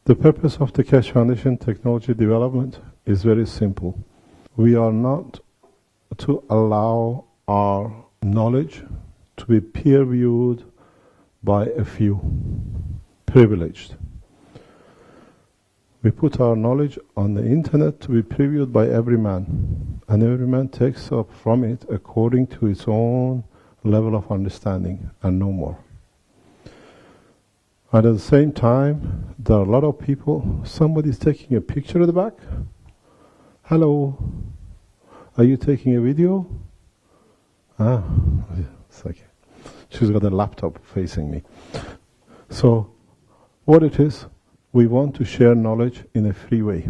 The purpose of the Keshe Foundation technology development is very simple. We are not to allow our knowledge to be peer-reviewed by a few, privileged. We put our knowledge on the internet to be previewed by every man, and every man takes up from it according to its own level of understanding, and no more. And at the same time, there are a lot of people, somebody's taking a picture at the back. Hello, are you taking a video? Ah, it's okay. She's got a laptop facing me. So, what it is, we want to share knowledge in a free way.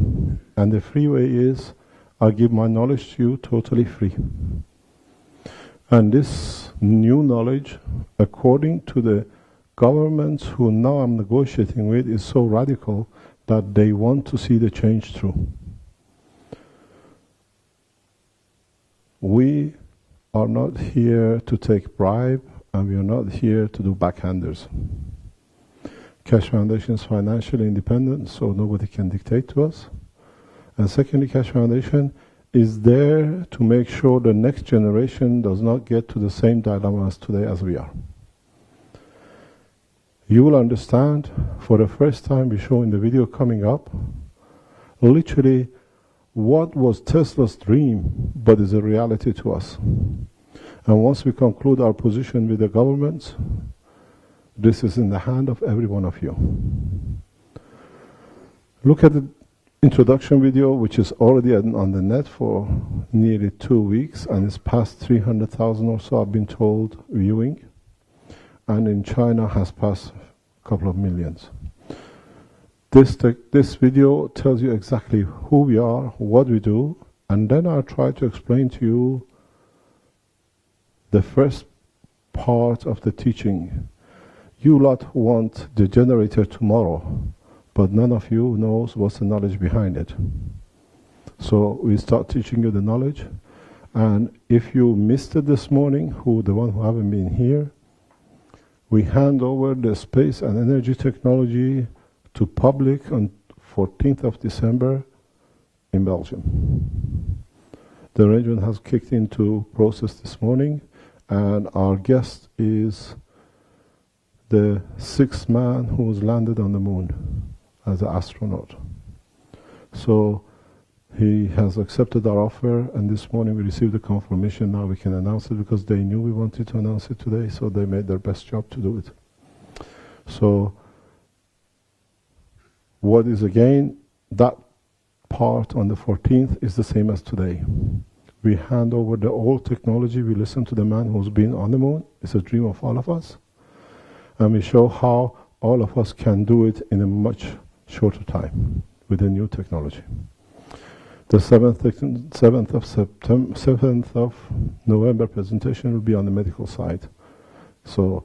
And the free way is, I give my knowledge to you totally free. And this new knowledge, according to the governments who now I'm negotiating with, is so radical that they want to see the change through. We are not here to take bribe, and we are not here to do backhanders. Keshe Foundation is financially independent, so nobody can dictate to us. And secondly, Keshe Foundation is there to make sure the next generation does not get to the same dilemma as today as we are. You will understand, for the first time we show in the video coming up, literally what was Tesla's dream, but is a reality to us. And once we conclude our position with the governments, this is in the hand of every one of you. Look at the introduction video, which is already on the net for nearly 2 weeks, and it's past 300,000 or so, I've been told, viewing. And in China has passed a couple of millions. This video tells you exactly who we are, what we do, and then I'll try to explain to you the first part of the teaching. You lot want the generator tomorrow, but none of you knows what's the knowledge behind it. So we start teaching you the knowledge, and if you missed it this morning, the one who haven't been here, we hand over the space and energy technology to public on 14th of December in Belgium. The arrangement has kicked into process this morning, and our guest is the 6th man who has landed on the moon as an astronaut. So he has accepted our offer, and this morning we received the confirmation. Now we can announce it, because they knew we wanted to announce it today, so they made their best job to do it. So what is again, that part on the 14th is the same as today. We hand over the old technology, we listen to the man who's been on the moon, it's a dream of all of us, and we show how all of us can do it in a much shorter time with the new technology. The 7th of November presentation will be on the medical side. So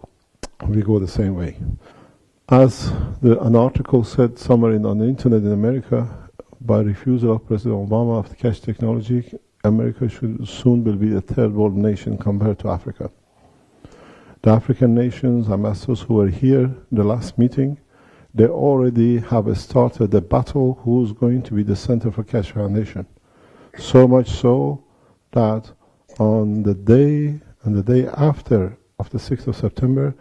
we go the same way. As an article said somewhere on the internet in America, by refusal of President Obama of the Keshe technology, America soon will be the third world nation compared to Africa. The African nations, ambassadors who were here the last meeting, they already have started a battle who's going to be the center for Keshe Foundation. So much so that on the day after of the 6th of September,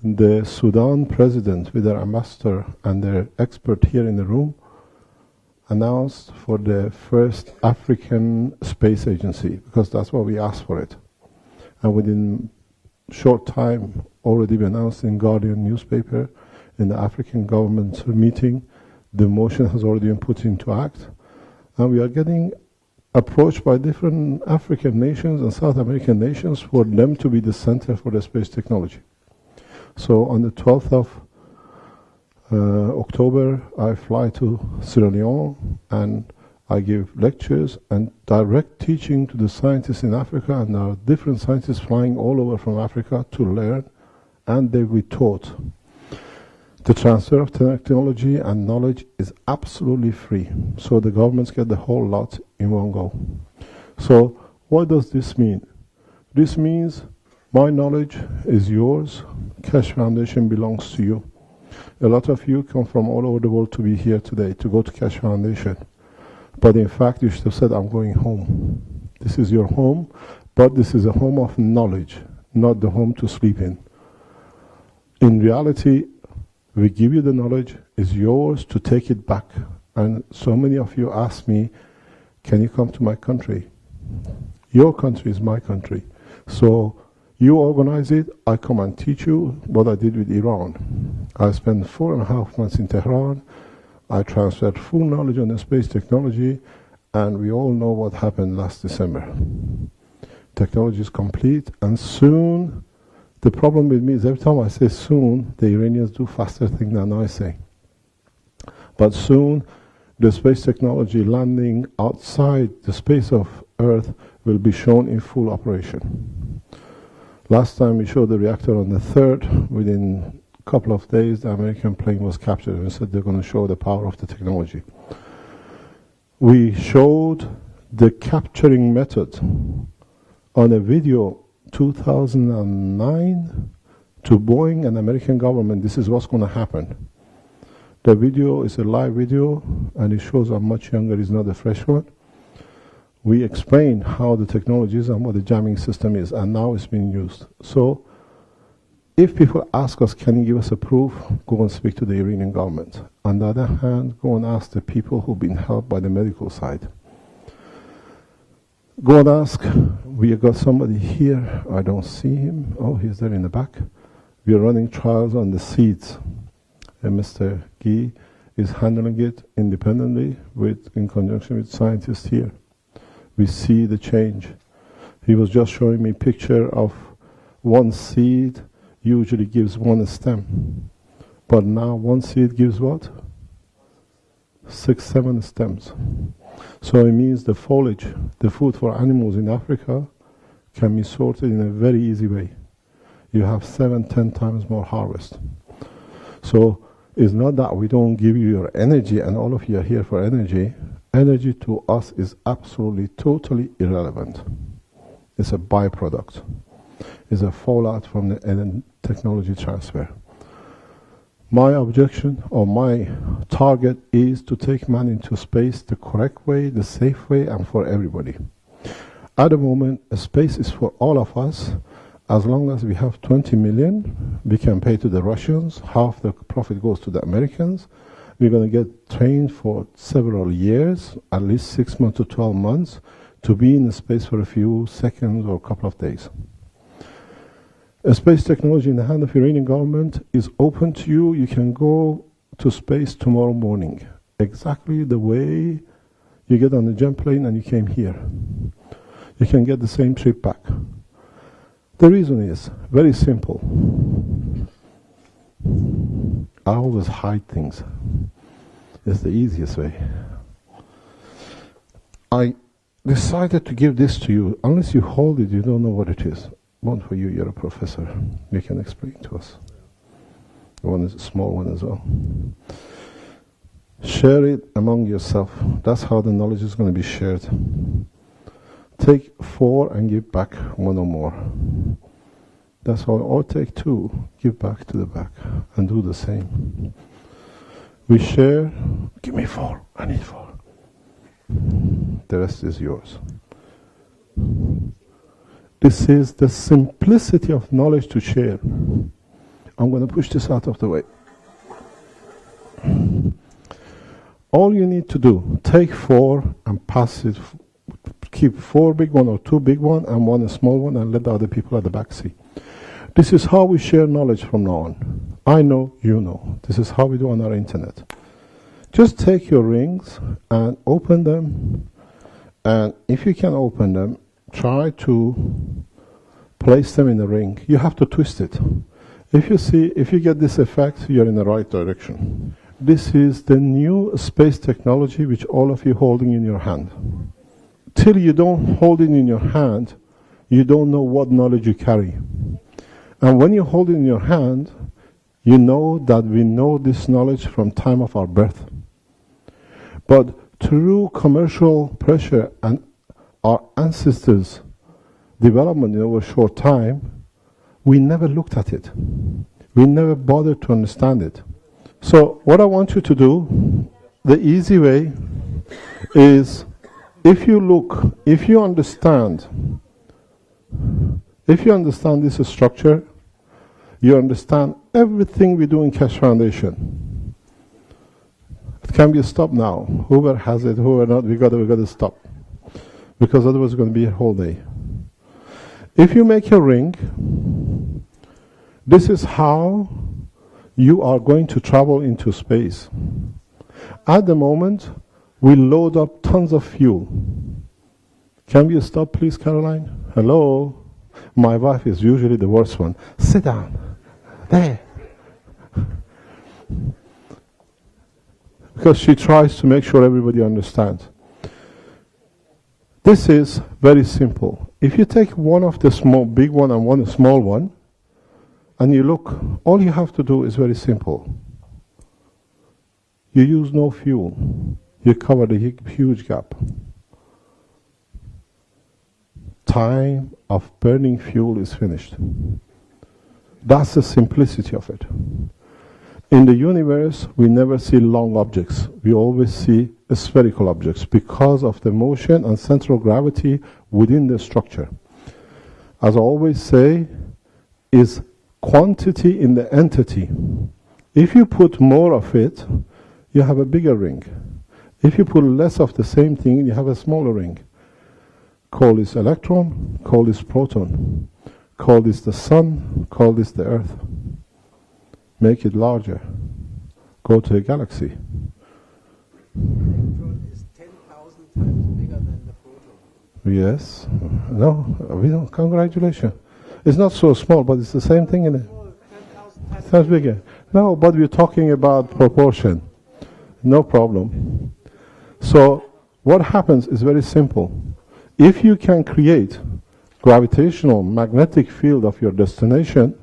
the Sudan president with their ambassador and their expert here in the room announced for the first African space agency, because that's what we asked for it. And within short time, already been announced in Guardian newspaper, in the African government meeting, the motion has already been put into act, and we are getting approached by different African nations and South American nations for them to be the center for the space technology. So on the 12th of October, I fly to Sierra Leone, and I give lectures and direct teaching to the scientists in Africa, and there are different scientists flying all over from Africa to learn, and they will be taught. The transfer of technology and knowledge is absolutely free, so the governments get the whole lot in one go. So what does this mean? This means my knowledge is yours, Keshe Foundation belongs to you. A lot of you come from all over the world to be here today, to go to Keshe Foundation. But in fact, you should have said, I'm going home. This is your home, but this is a home of knowledge, not the home to sleep in. In reality, we give you the knowledge, it's yours to take it back. And so many of you ask me, can you come to my country? Your country is my country. So you organize it, I come and teach you what I did with Iran. I spent 4.5 months in Tehran. I transferred full knowledge on the space technology, and we all know what happened last December. Technology is complete, and soon, the problem with me is every time I say soon, the Iranians do faster things than I say. But soon, the space technology landing outside the space of Earth will be shown in full operation. Last time we showed the reactor on the 3rd, within a couple of days the American plane was captured and said they're going to show the power of the technology. We showed the capturing method on a video 2009 to Boeing and American government. This is what's going to happen. The video is a live video and it shows I'm much younger, it's not a fresh one. We explain how the technology is and what the jamming system is, and now it's being used. So if people ask us, can you give us a proof, go and speak to the Iranian government. On the other hand, go and ask the people who've been helped by the medical side. Go and ask, we have got somebody here, I don't see him, oh, he's there in the back. We are running trials on the seeds. And Mr. Guy is handling it independently in conjunction with scientists here. We see the change. He was just showing me a picture of one seed usually gives one stem. But now one seed gives what? 6, 7 stems. So it means the foliage, the food for animals in Africa, can be sorted in a very easy way. You have 7, 10 times more harvest. So it's not that we don't give you your energy and all of you are here for energy. Energy to us is absolutely, totally irrelevant. It's a byproduct. It's a fallout from the technology transfer. My objection or my target is to take man into space the correct way, the safe way, and for everybody. At the moment, space is for all of us. As long as we have 20 million, we can pay to the Russians. Half the profit goes to the Americans. We're going to get trained for several years, at least 6 months to 12 months, to be in space for a few seconds or a couple of days. A space technology in the hand of the Iranian government is open to you. You can go to space tomorrow morning, exactly the way you get on the jet plane and you came here. You can get the same trip back. The reason is very simple. I always hide things. It's the easiest way. I decided to give this to you. Unless you hold it, you don't know what it is. One for you, you're a professor. You can explain to us. One is a small one as well. Share it among yourself. That's how the knowledge is going to be shared. Take 4 and give back 1 or more. That's all. Or take 2, give back to the back, and do the same. We share. Give me 4. I need 4. The rest is yours. This is the simplicity of knowledge to share. I'm going to push this out of the way. All you need to do, take 4 and pass it. Keep 4 big one or 2 big one and 1 small one, and let the other people at the back see. This is how we share knowledge from now on. I know, you know. This is how we do on our internet. Just take your rings and open them, and if you can open them, try to place them in the ring. You have to twist it. If you get this effect, you're in the right direction. This is the new space technology which all of you holding in your hand. Till you don't hold it in your hand, you don't know what knowledge you carry. And when you hold it in your hand, you know that we know this knowledge from time of our birth. But through commercial pressure and our ancestors' development in over a short time, we never looked at it. We never bothered to understand it. So what I want you to do, the easy way is, if you understand this structure, you understand everything we do in Keshe Foundation. It can be stopped now. Whoever has it, whoever not, we got to stop. Because otherwise it's going to be a whole day. If you make a ring, this is how you are going to travel into space. At the moment, we load up tons of fuel. Can we stop, please, Caroline? Hello? My wife is usually the worst one. Sit down. There. Because she tries to make sure everybody understands. This is very simple. If you take one of the big one and one small one, and you look, all you have to do is very simple. You use no fuel. You cover the huge gap. Time of burning fuel is finished. That's the simplicity of it. In the universe, we never see long objects. We always see spherical objects because of the motion and central gravity within the structure. As I always say, is quantity in the entity. If you put more of it, you have a bigger ring. If you put less of the same thing, you have a smaller ring. Call this electron, call this proton, call this the sun, call this the earth. Make it larger. Go to a galaxy. The electron is 10,000 times bigger than the proton. Yes. No, we don't. Congratulations. It's not so small, but it's the same thing in it. 10,000 times bigger. No, but we're talking about proportion. No problem. So what happens is very simple. If you can create gravitational magnetic field of your destination,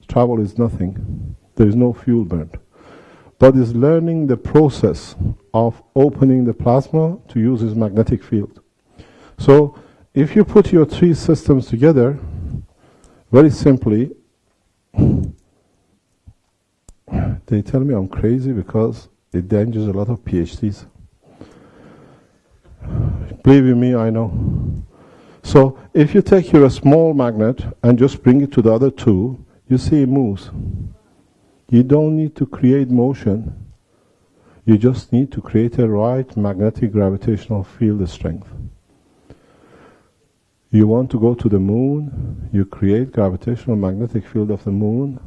travel is nothing. There is no fuel burned. But it's learning the process of opening the plasma to use its magnetic field. So if you put your three systems together, very simply, they tell me I'm crazy because it endangers a lot of PhDs. Believe me, I know. So if you take your small magnet and just bring it to the other two, you see it moves. You don't need to create motion. You just need to create a right magnetic gravitational field strength. You want to go to the moon, you create gravitational magnetic field of the moon,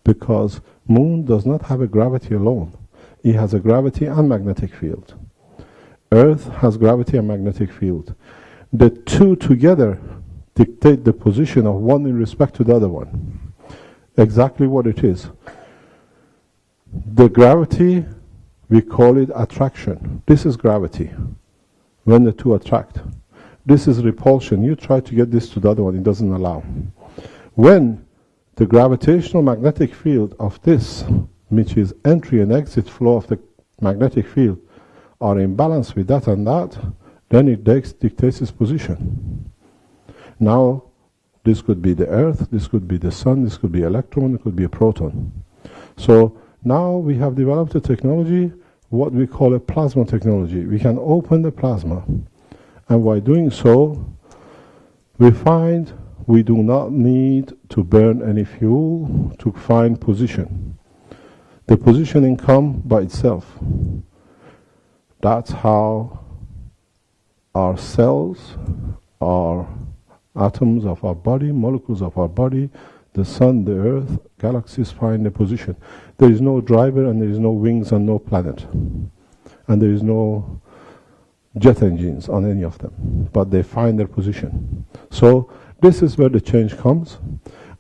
because moon does not have a gravity alone. It has a gravity and magnetic field. Earth has gravity and magnetic field. The two together dictate the position of one in respect to the other one. Exactly what it is. The gravity, we call it attraction. This is gravity, when the two attract. This is repulsion. You try to get this to the other one, it doesn't allow. When the gravitational magnetic field of this, which is entry and exit flow of the magnetic field, are in balance with that and that, then it dictates its position. Now, this could be the earth, this could be the sun, this could be electron, it could be a proton. So now we have developed a technology, what we call a plasma technology. We can open the plasma, and by doing so, we find we do not need to burn any fuel to find position. The positioning comes by itself. That's how our cells, our atoms of our body, molecules of our body, the sun, the earth, galaxies find a position. There is no driver and there is no wings and no planet. And there is no jet engines on any of them. But they find their position. So this is where the change comes.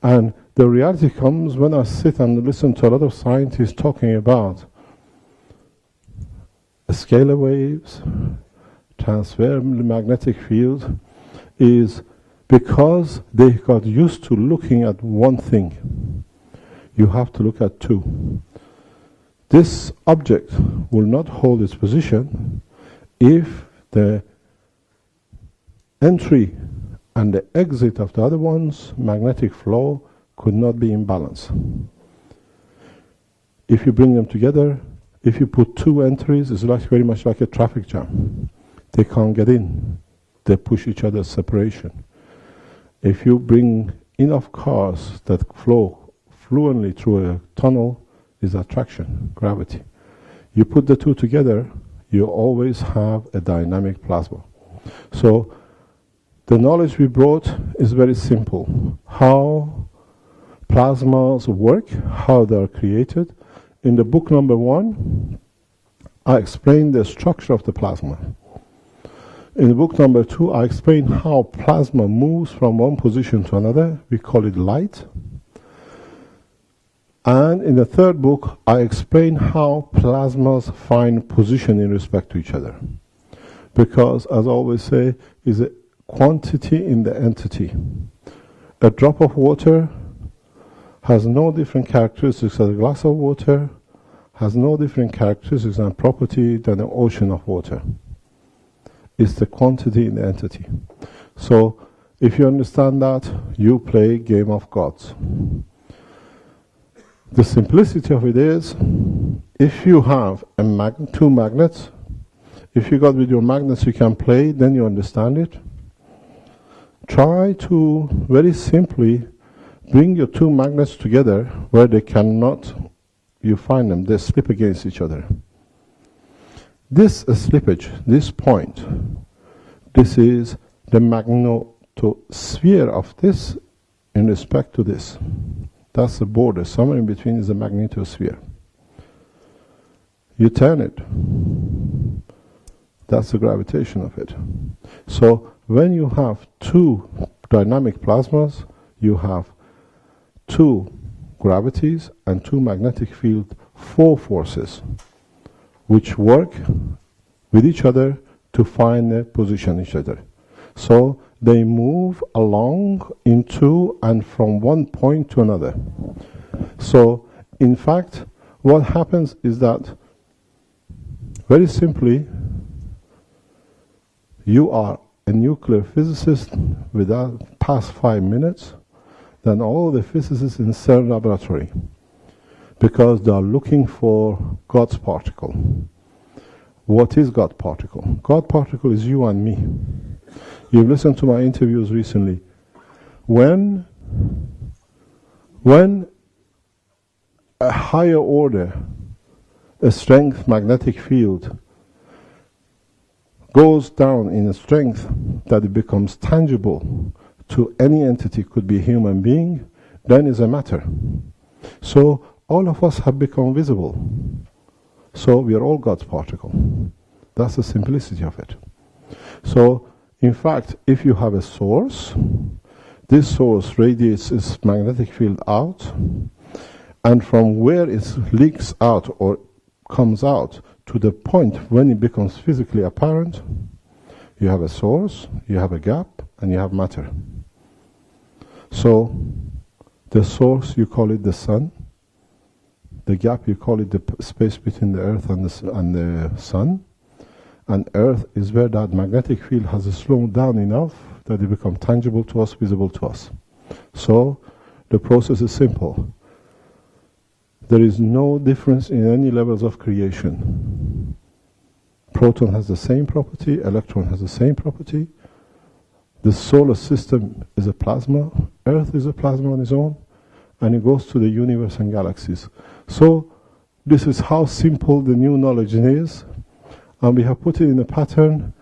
And the reality comes when I sit and listen to a lot of scientists talking about scalar waves, transfer magnetic field, is because they got used to looking at one thing. You have to look at two. This object will not hold its position if the entry and the exit of the other one's magnetic flow could not be in balance. if you bring them together, if you put two entries, it's like very much like a traffic jam. They can't get in. They push each other's separation. If you bring enough cars that flow fluently through a tunnel, is attraction, gravity. You put the two together, you always have a dynamic plasma. So the knowledge we brought is very simple. How plasmas work, how they are created. In the book number 1, I explained the structure of the plasma. In the book number 2, I explain how plasma moves from one position to another. We call it light. And in the third book, I explain how plasmas find position in respect to each other. Because, as I always say, is a quantity in the entity. A drop of water has no different characteristics as a glass of water, has no different characteristics and property than an ocean of water. It's the quantity in the entity. So, if you understand that, you play game of gods. The simplicity of it is, if you have two magnets, if you got with your magnets you can play, then you understand it. Try to, very simply, bring your two magnets together where they cannot, you find them, they slip against each other. This slippage, this point, this is the magnetosphere of this in respect to this. That's the border. Somewhere in between is the magnetosphere. You turn it. That's the gravitation of it. So when you have two dynamic plasmas, you have two gravities and two magnetic field, 4 forces, which work with each other to find a position each other. So they move along into and from one point to another. So in fact, what happens is that, very simply, you are a nuclear physicist without past 5 minutes than all the physicists in CERN laboratory, because they are looking for God's particle. What is God particle? God particle is you and me. You've listened to my interviews recently. When a higher order, a strength magnetic field, goes down in a strength that it becomes tangible to any entity, could be a human being, then is a matter. So all of us have become visible. So we are all God's particle. That's the simplicity of it. So, in fact, if you have a source, this source radiates its magnetic field out, and from where it leaks out or comes out to the point when it becomes physically apparent, you have a source, you have a gap, and you have matter. So, the source, you call it the sun. The gap, you call it the space between the earth and the sun. And earth is where that magnetic field has slowed down enough that it becomes tangible to us, visible to us. So, the process is simple. There is no difference in any levels of creation. Proton has the same property, electron has the same property. The solar system is a plasma, Earth is a plasma on its own, and it goes to the universe and galaxies. So, this is how simple the new knowledge is, and we have put it in a pattern,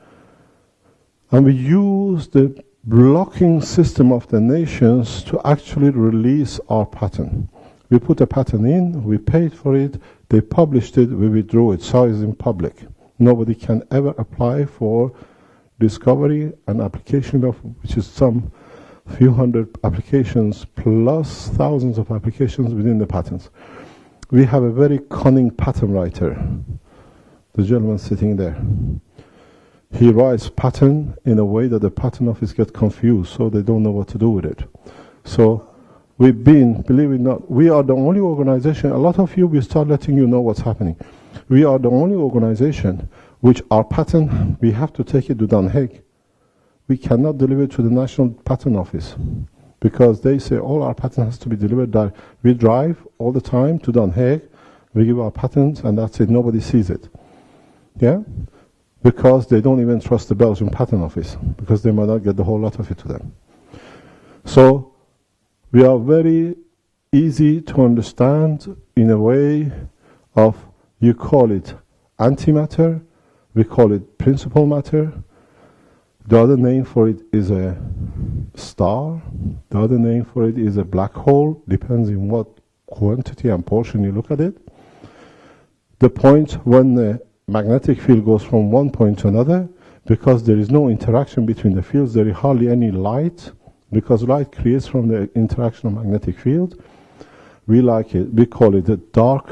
and we use the blocking system of the nations to actually release our pattern. We put a pattern in, we paid for it, they published it, we withdrew it, so it's in public. Nobody can ever apply for discovery and application of, which is some few hundred applications plus thousands of applications within the patents. We have a very cunning patent writer, the gentleman sitting there. He writes patent in a way that the patent office gets confused, so they don't know what to do with it. So we've been, believe it or not, we are the only organization, a lot of you will start letting you know what's happening. We are the only organization which our patent, we have to take it to Den Haag. We cannot deliver it to the National Patent Office because they say all our patent has to be delivered. We drive all the time to Den Haag We give our patents and that's it, nobody sees it. Yeah? Because they don't even trust the Belgian patent office, because they might not get the whole lot of it to them. So, we are very easy to understand in a way of, you call it antimatter, we call it principal matter. The other name for it is a star. The other name for it is a black hole. Depends on what quantity and portion you look at it. The point when the magnetic field goes from one point to another, because there is no interaction between the fields, there is hardly any light, because light creates from the interaction of magnetic field. We like it, we call it a dark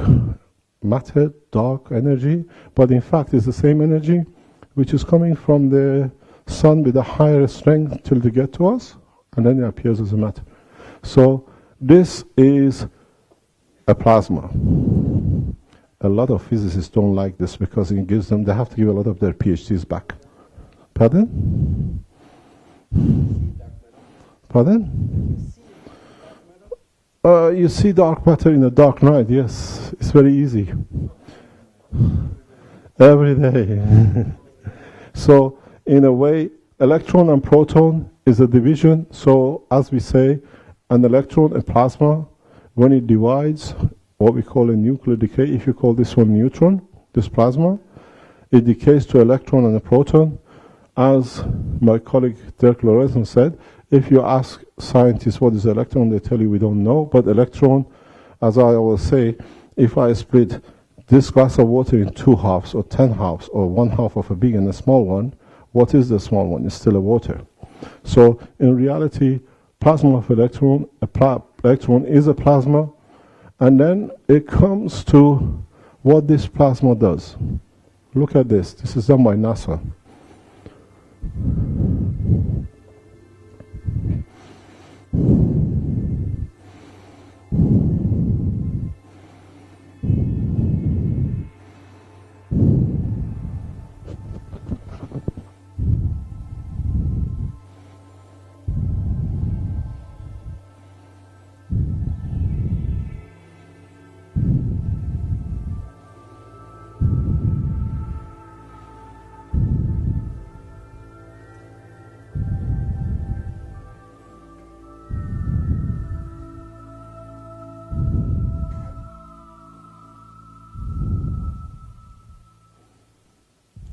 matter, dark energy, but in fact it's the same energy which is coming from the sun with a higher strength till they get to us, and then it appears as a matter. So this is a plasma. A lot of physicists don't like this because it gives them, they have to give a lot of their PhDs back. Pardon? Pardon? You see dark matter in a dark night, yes. It's very easy. Every day. So, in a way, electron and proton is a division. So, as we say, an electron, a plasma, when it divides, what we call a nuclear decay, if you call this one neutron, this plasma, it decays to electron and a proton. As my colleague Dirk Lorenzen said, if you ask scientists what is electron, they tell you we don't know. But electron, as I always say, if I split this glass of water in 2 halves or 10 halves or 1 half of a big and a small one, what is the small one? It's still a water. So in reality, plasma of electron, electron is a plasma, and then it comes to what this plasma does. Look at this. This is done by NASA.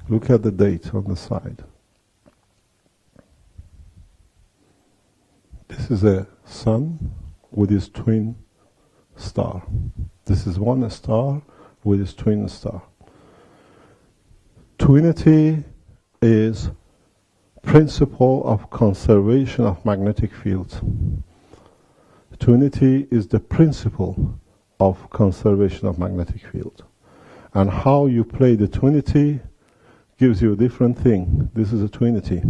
Look at the date on the side. This is a sun with its twin star. This is one star with its twin star. Twinity is principle of conservation of magnetic fields. Twinity is the principle of conservation of magnetic field. And how you play the twinity gives you a different thing. This is a twinity.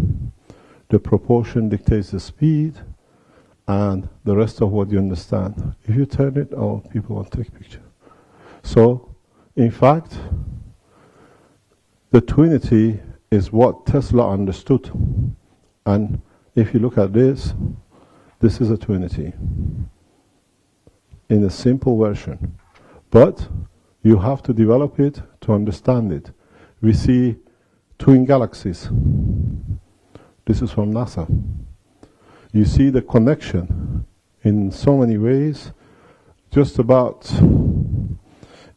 The proportion dictates the speed and the rest of what you understand. If you turn it, oh, people won't take picture. So, in fact, the twinity is what Tesla understood. And if you look at this, this is a twinity in a simple version. But you have to develop it to understand it. We see twin galaxies. This is from NASA. You see the connection in so many ways. Just about,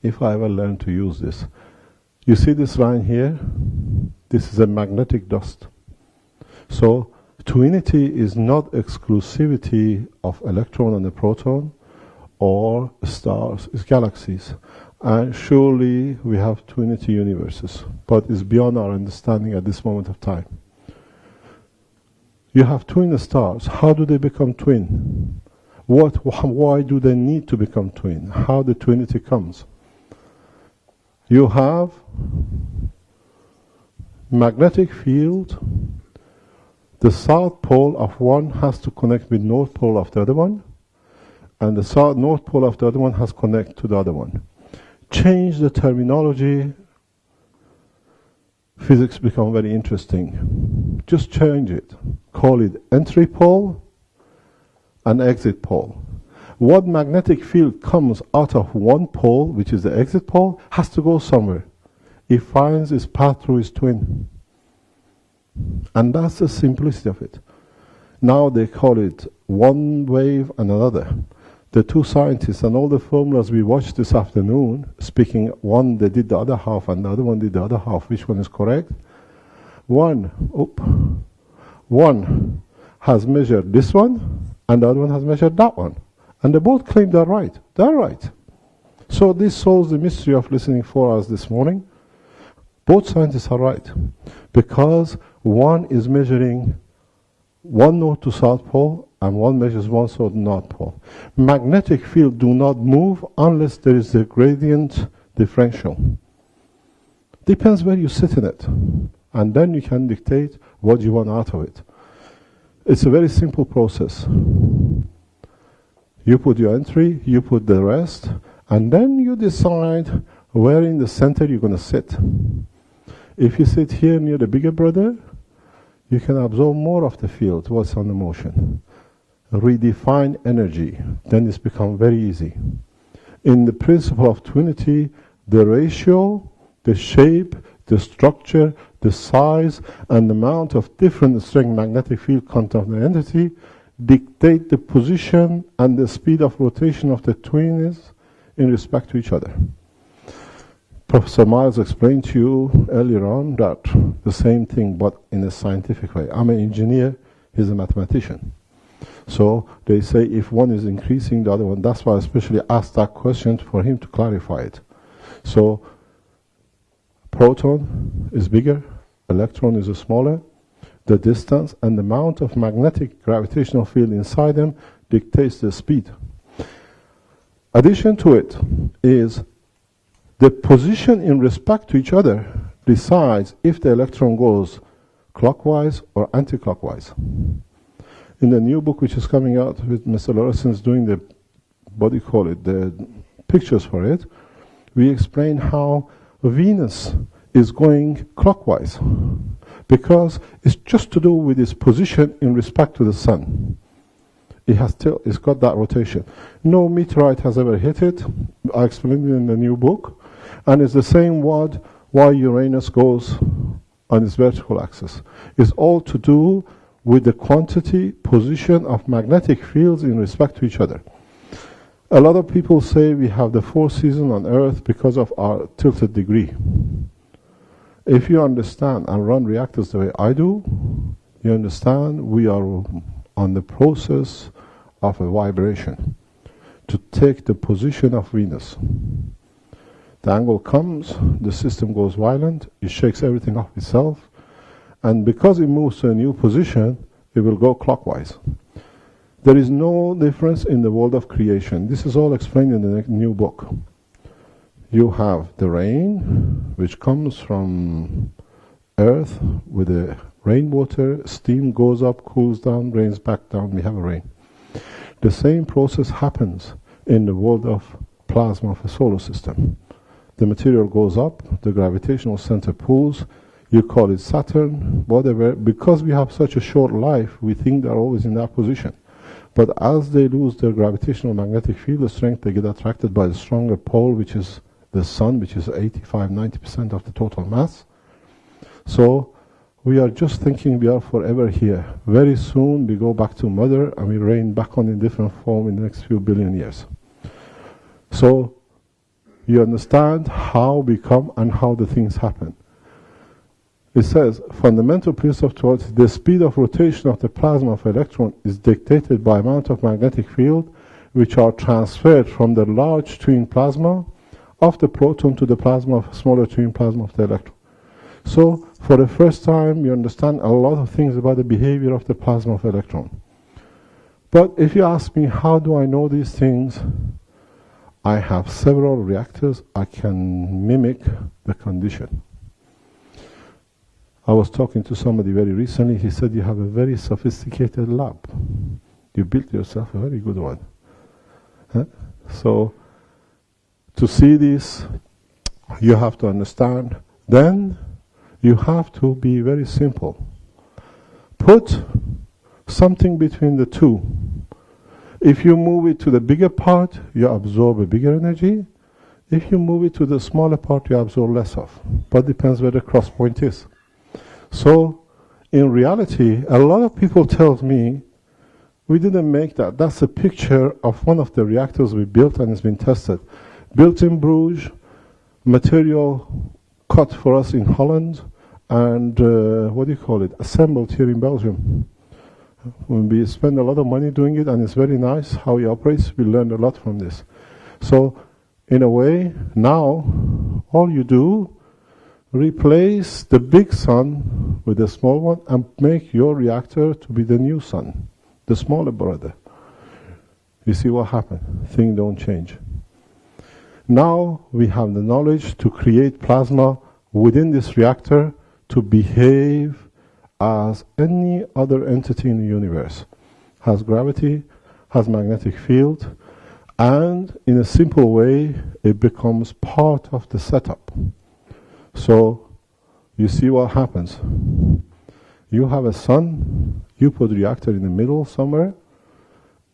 if I ever learn to use this. You see this line here? This is a magnetic dust. So, twinity is not exclusivity of electron and a proton or stars, it's galaxies. And surely we have twinity universes, but it's beyond our understanding at this moment of time. You have twin stars. How do they become twin? Why do they need to become twin? How the twinity comes? You have magnetic field. The south pole of one has to connect with north pole of the other one, and the north pole of the other one has to connect to the other one. Change the terminology, physics become very interesting. Just change it. Call it entry pole and exit pole. what magnetic field comes out of one pole, which is the exit pole, has to go somewhere. It finds its path through its twin. And that's the simplicity of it. Now they call it one wave and another. The two scientists and all the formulas we watched this afternoon, speaking, one they did the other half and the other one did the other half. Which one is correct? One has measured this one and the other one has measured that one. And they both claim they're right. They're right. So this solves the mystery of listening 4 hours this morning. Both scientists are right. Because one is measuring one north to south pole and one measures one south to north pole. Magnetic field do not move unless there is a gradient differential. Depends where you sit in it. And then you can dictate what you want out of it. It's a very simple process. You put your entry, you put the rest, and then you decide where in the center you're going to sit. If you sit here near the bigger brother, you can absorb more of the field, what's on the motion. Redefine energy, then it's become very easy. In the principle of twinity, the ratio, the shape, the structure, the size, and the amount of different strength magnetic field content of the entity dictate the position and the speed of rotation of the twins in respect to each other. Professor Miles explained to you earlier on that the same thing, but in a scientific way. I'm an engineer, he's a mathematician. So they say if one is increasing the other one, that's why I especially asked that question for him to clarify it. So proton is bigger, electron is smaller, the distance and the amount of magnetic gravitational field inside them dictates the speed. Addition to it is the position in respect to each other decides if the electron goes clockwise or anti-clockwise. In the new book which is coming out with Mr. Laurissen's doing the, what do you call it, the pictures for it, we explain how Venus is going clockwise because it's just to do with its position in respect to the sun. It's got that rotation. No meteorite has ever hit it. I explained it in the new book. And it's the same why Uranus goes on its vertical axis. It's all to do with the quantity, position of magnetic fields in respect to each other. A lot of people say we have the 4 seasons on Earth because of our tilted degree. If you understand and run reactors the way I do, you understand we are on the process of a vibration to take the position of Venus. The angle comes, the system goes violent, it shakes everything off itself, and because it moves to a new position, it will go clockwise. There is no difference in the world of creation. This is all explained in the new book. You have the rain, which comes from Earth with the rainwater, steam goes up, cools down, rains back down, we have a rain. The same process happens in the world of plasma of a solar system. The material goes up, the gravitational center pulls, you call it Saturn, whatever. Because we have such a short life, we think they're always in that position. But as they lose their gravitational magnetic field strength, they get attracted by the stronger pole, which is the sun, which is 85-90% of the total mass. So we are just thinking we are forever here. Very soon we go back to Mother and we rain back on in different form in the next few billion years. So you understand how we come and how the things happen. It says, fundamental principle of thought, the speed of rotation of the plasma of electron is dictated by amount of magnetic field which are transferred from the large twin plasma of the proton to the plasma of smaller twin plasma of the electron. So, for the first time, you understand a lot of things about the behavior of the plasma of electron. But if you ask me, how do I know these things? I have several reactors. I can mimic the condition. I was talking to somebody very recently. He said, you have a very sophisticated lab. You built yourself a very good one. Huh? So, to see this, you have to understand. Then, you have to be very simple. Put something between the two. If you move it to the bigger part, you absorb a bigger energy. If you move it to the smaller part, you absorb less of. But depends where the cross point is. So, in reality, a lot of people tell me, we didn't make that. That's a picture of one of the reactors we built and it's been tested. Built in Bruges, material cut for us in Holland, and assembled here in Belgium. We spend a lot of money doing it, and it's very nice how it operates. We learned a lot from this. So, in a way, now, all you do, replace the big sun with the small one and make your reactor to be the new sun, the smaller brother. You see what happened? Things don't change. Now we have the knowledge to create plasma within this reactor to behave as any other entity in the universe. Has gravity, has magnetic field, and in a simple way it becomes part of the setup. So you see what happens. You have a sun, you put the reactor in the middle somewhere,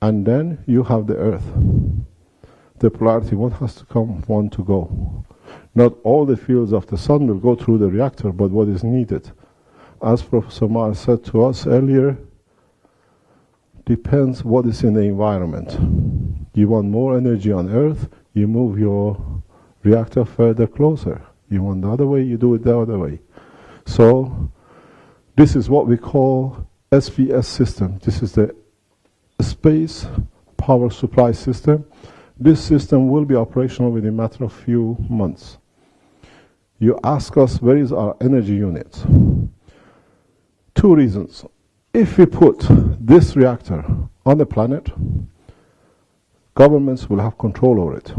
and then you have the earth. The polarity, one has to come, one to go. Not all the fields of the sun will go through the reactor, but what is needed. As Professor Mars said to us earlier, depends what is in the environment. You want more energy on earth, you move your reactor further closer. You want the other way, you do it the other way. So, this is what we call SVS system. This is the space power supply system. This system will be operational within a matter of few months. You ask us, where is our energy unit? Two reasons. If we put this reactor on the planet, governments will have control over it.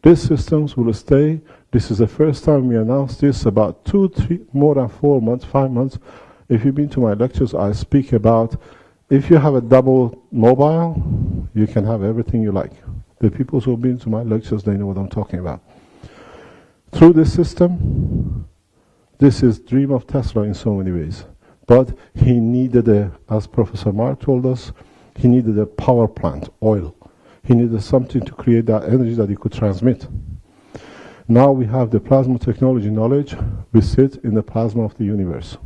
These systems will stay. This is the first time we announced this, about 2, 3, more than 4 months, 5 months. If you've been to my lectures, I speak about if you have a double mobile, you can have everything you like. The people who have been to my lectures, they know what I'm talking about. Through this system, this is dream of Tesla in so many ways. But he needed as Professor Mark told us, he needed a power plant, oil. He needed something to create that energy that he could transmit. Now we have the plasma technology knowledge, we sit in the plasma of the universe.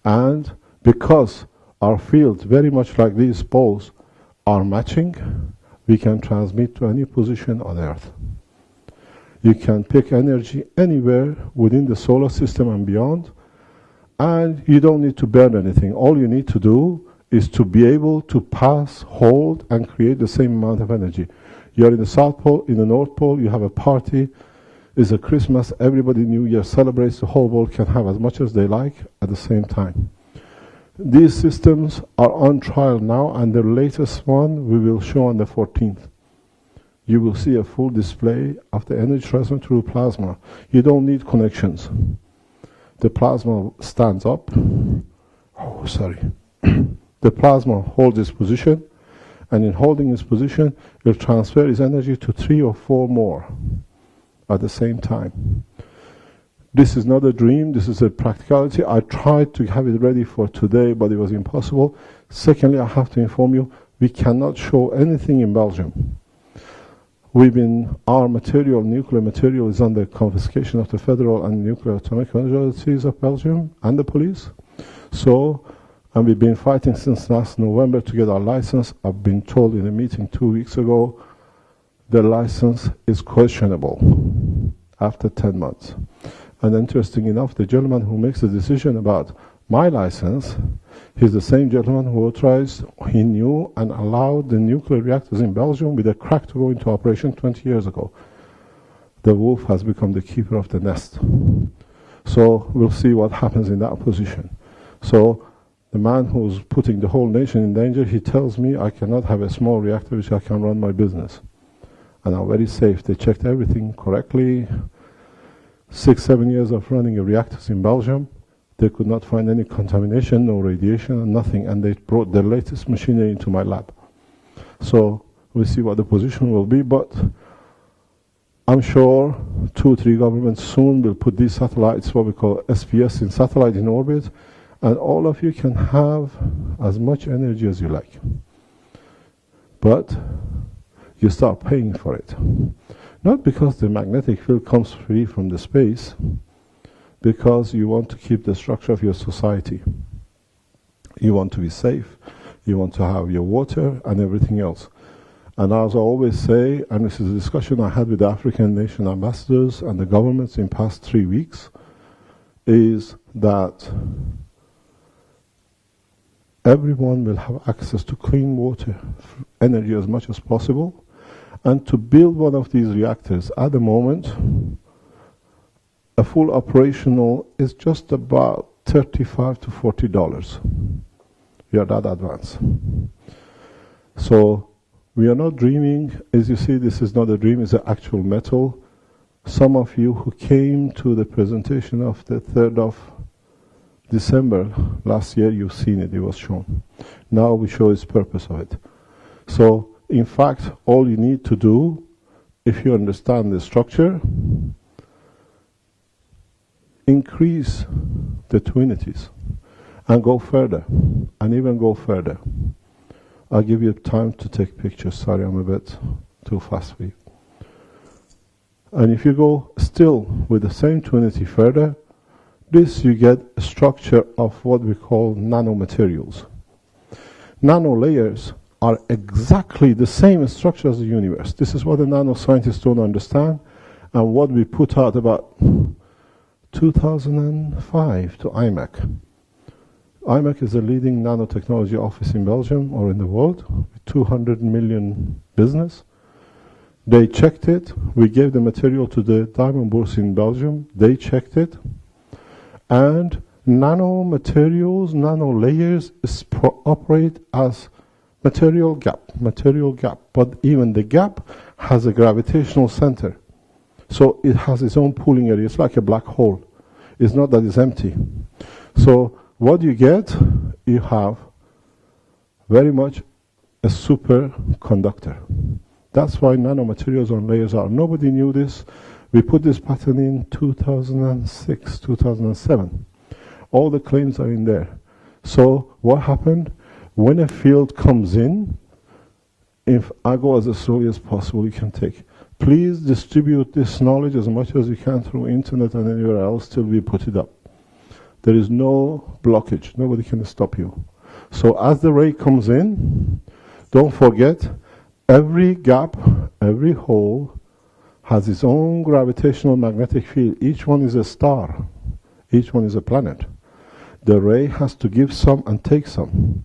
And because our fields, very much like these poles, are matching, we can transmit to any position on Earth. You can pick energy anywhere within the solar system and beyond, and you don't need to burn anything. All you need to do is to be able to pass, hold, and create the same amount of energy. You're in the South Pole, in the North Pole, you have a party, it's a Christmas, everybody New Year celebrates, the whole world can have as much as they like at the same time. These systems are on trial now, and the latest one we will show on the 14th. You will see a full display of the energy transfer through plasma. You don't need connections. The plasma stands up. Oh, sorry. The plasma holds its position, and in holding its position, it will transfer its energy to 3 or 4 more at the same time. This is not a dream, this is a practicality. I tried to have it ready for today, but it was impossible. Secondly, I have to inform you, we cannot show anything in Belgium. Our material, nuclear material, is under confiscation of the federal and nuclear atomic authorities of Belgium and the police. So, and we've been fighting since last November to get our license. I've been told in a meeting 2 weeks ago, the license is questionable after 10 months. And interesting enough, the gentleman who makes the decision about my license, he's the same gentleman who authorized, he knew and allowed the nuclear reactors in Belgium with a crack to go into operation 20 years ago. The wolf has become the keeper of the nest. So we'll see what happens in that position. So the man who's putting the whole nation in danger, he tells me I cannot have a small reactor which I can run my business. And I'm very safe. They checked everything correctly. 6, 7 years of running a reactors in Belgium, they could not find any contamination, no radiation, nothing, and they brought the latest machinery into my lab. So we'll see what the position will be, but I'm sure 2 or 3 governments soon will put these satellites, what we call SPS, in satellite in orbit, and all of you can have as much energy as you like. but you start paying for it. Not because the magnetic field comes free from the space, because you want to keep the structure of your society. You want to be safe, you want to have your water and everything else. And as I always say, and this is a discussion I had with the African nation ambassadors and the governments in past 3 weeks, is that everyone will have access to clean water, energy as much as possible, and to build one of these reactors at the moment, a full operational is just about $35 to $40. We are that advanced. So we are not dreaming. As you see, this is not a dream, it's an actual metal. Some of you who came to the presentation of the 3rd of December last year, you've seen it, it was shown. Now we show its purpose of it. So, in fact, all you need to do, if you understand the structure, increase the twinities and go further, and even go further. I'll give you time to take pictures. Sorry, I'm a bit too fast for you. And if you go still with the same twinity further, this you get a structure of what we call nanomaterials. Nano layers are exactly the same structure as the universe. This is what the nanoscientists don't understand, and what we put out about 2005 to IMEC. IMEC is the leading nanotechnology office in Belgium or in the world, with 200 million business. They checked it. We gave the material to the diamond bourse in Belgium. They checked it. And nanomaterials, nano layers operate as material gap. But even the gap has a gravitational center. So it has its own pooling area. It's like a black hole. It's not that it's empty. So what you get, you have very much a superconductor. That's why nanomaterials on layers are. Nobody knew this. We put this pattern in 2006, 2007. All the claims are in there. So what happened? When a field comes in, if I go as slowly as possible, you can take. Please distribute this knowledge as much as you can through internet and anywhere else till we put it up. There is no blockage. Nobody can stop you. So as the ray comes in, don't forget, every gap, every hole has its own gravitational magnetic field. Each one is a star. Each one is a planet. The ray has to give some and take some.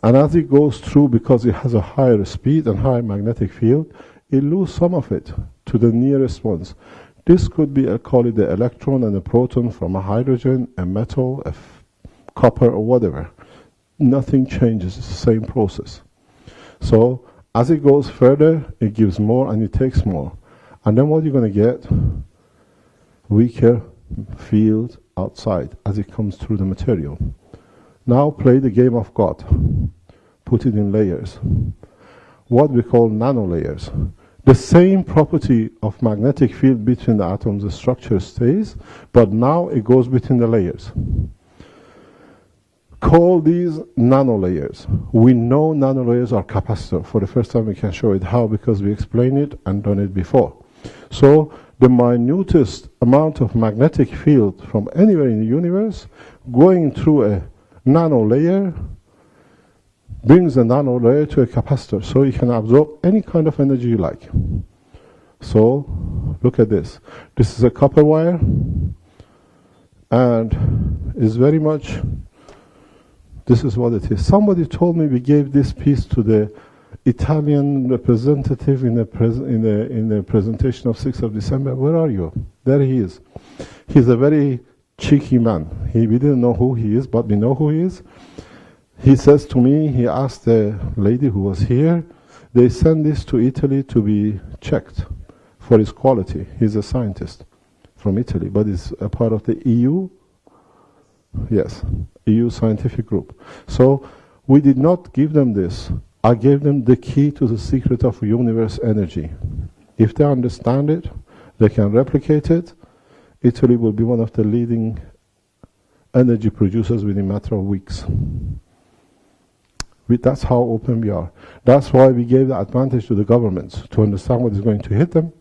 And as it goes through, because it has a higher speed and higher magnetic field, it loses some of it to the nearest ones. This could be, I call it the electron and a proton from a hydrogen, a metal, a copper, or whatever. Nothing changes. It's the same process. So as it goes further, it gives more and it takes more. And then what you're going to get? Weaker field outside as it comes through the material. Now play the game of God. Put it in layers. What we call nanolayers. The same property of magnetic field between the atoms, the structure stays, but now it goes between the layers. Call these nanolayers. We know nanolayers are capacitor. For the first time we can show it. How? Because we explained it and done it before. So the minutest amount of magnetic field from anywhere in the universe going through a nanolayer brings the nanolayer to a capacitor, so you can absorb any kind of energy you like. So look at this. This is a copper wire, and is very much, this is what it is. Somebody told me we gave this piece to the Italian representative in the presentation of 6th of December. Where are you? There he is. He's a very cheeky man. We didn't know who he is, but we know who he is. He says to me, he asked the lady who was here, they send this to Italy to be checked for its quality. He's a scientist from Italy, but he's a part of the EU. Yes, EU scientific group. So we did not give them this. I gave them the key to the secret of universe energy. If they understand it, they can replicate it. Italy will be one of the leading energy producers within a matter of weeks. That's how open we are. That's why we gave the advantage to the governments to understand what is going to hit them.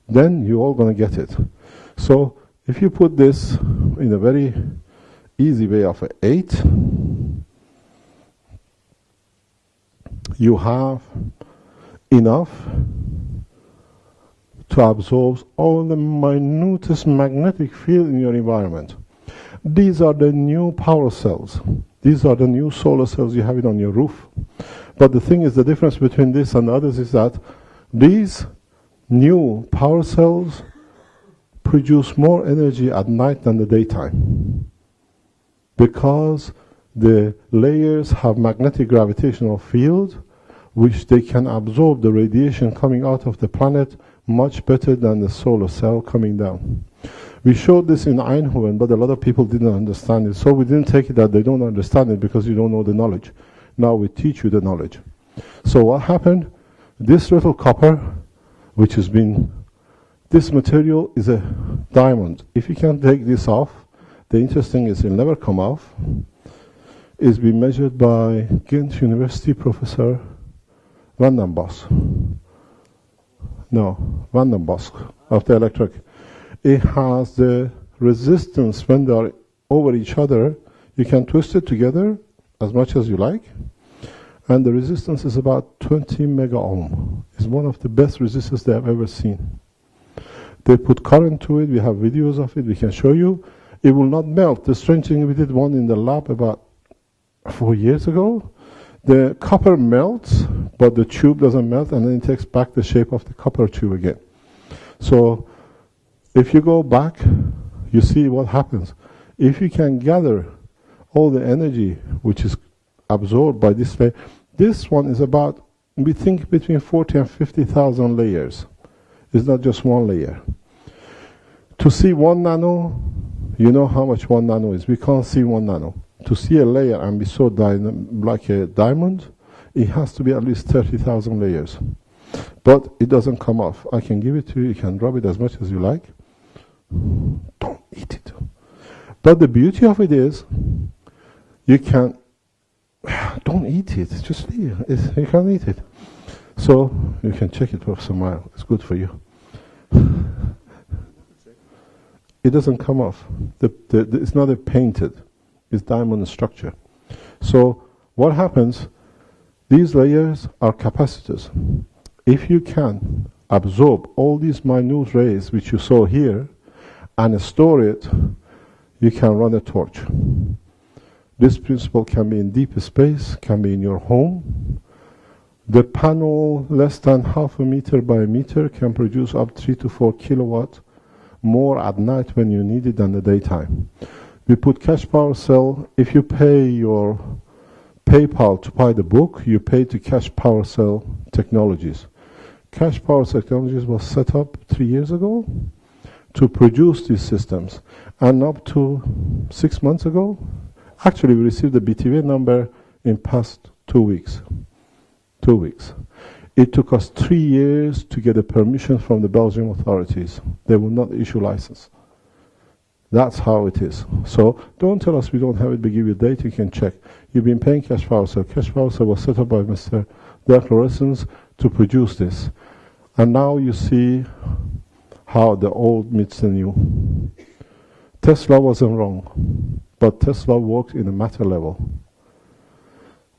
Then you're all going to get it. So if you put this in a very easy way of 8, you have enough to absorb all the minutest magnetic field in your environment. These are the new power cells. These are the new solar cells. You have it on your roof. But the thing is, the difference between this and others is that these new power cells produce more energy at night than the daytime, because the layers have magnetic gravitational field which they can absorb the radiation coming out of the planet much better than the solar cell coming down. We showed this in Eindhoven, but a lot of people didn't understand it. So we didn't take it that they don't understand it because you don't know the knowledge. Now we teach you the knowledge. So what happened? This little copper, which has been, this material is a diamond. If you can take this off, the interesting is it'll never come off. It's been measured by Ghent University Professor Van den Bosch. No, Van den Bosch of the electric. It has the resistance when they are over each other. You can twist it together as much as you like, and the resistance is about 20 mega ohm. It's one of the best resistors they have ever seen. They put current to it. We have videos of it. We can show you. It will not melt. The strange thing, we did one in the lab about 4 years ago. The copper melts, but the tube doesn't melt, and then it takes back the shape of the copper tube again. So if you go back, you see what happens. If you can gather all the energy which is absorbed by this layer, this one is about, we think, between 40 and 50,000 layers. It's not just one layer. To see 1 nano, you know how much 1 nano is. We can't see 1 nano. To see a layer and be so like a diamond, it has to be at least 30,000 layers. But it doesn't come off. I can give it to you. You can rub it as much as you like. Don't eat it. But the beauty of it is, you can, don't eat it. Just leave it. You can't eat it. So you can check it for some while. It's good for you. It doesn't come off. It's not a painted. It's diamond structure. So what happens? These layers are capacitors. If you can absorb all these minute rays which you saw here and store it, you can run a torch. This principle can be in deep space, can be in your home. The panel less than half a meter by a meter can produce up 3 to 4 kilowatt more at night when you need it than the daytime. We put cash power cell. If you pay your PayPal to buy the book, you pay to Cash Power Cell Technologies. Cash Power Technologies was set up 3 years ago to produce these systems. And up to 6 months ago, actually we received the BTV number in past 2 weeks. 2 weeks. It took us 3 years to get a permission from the Belgian authorities. They will not issue license. That's how it is. So don't tell us we don't have it. We give you a date, you can check. You've been paying Cash Power Cell. Cash Power Cell was set up by Mr. Dirk Loressens to produce this. And now you see how the old meets the new. Tesla wasn't wrong, but Tesla worked in a matter level.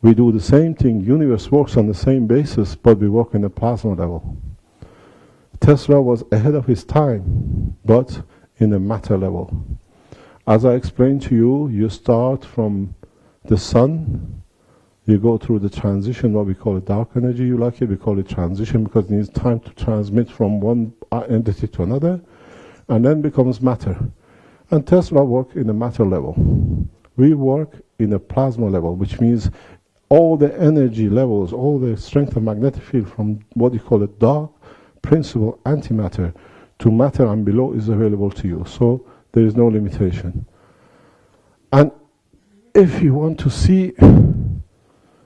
We do the same thing. Universe works on the same basis, but we work in a plasma level. Tesla was ahead of his time, but in a matter level. As I explained to you, you start from the sun, you go through the transition, what we call it dark energy, you like it, we call it transition because it needs time to transmit from one entity to another, and then becomes matter. And Tesla worked in a matter level. We work in a plasma level, which means all the energy levels, all the strength of magnetic field from what you call a dark principle antimatter to matter and below is available to you. So there is no limitation. And if you want to see,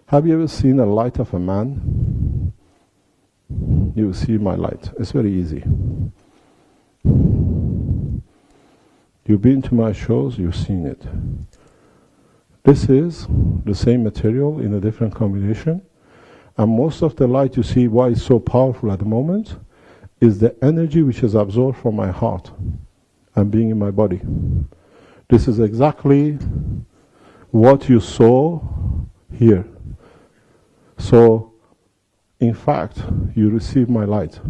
have you ever seen a light of a man? You will see my light. It's very easy. You've been to my shows, you've seen it. This is the same material in a different combination. And most of the light you see, why it's so powerful at the moment, is the energy which is absorbed from my heart and being in my body. This is exactly what you saw here. So, in fact, you receive my light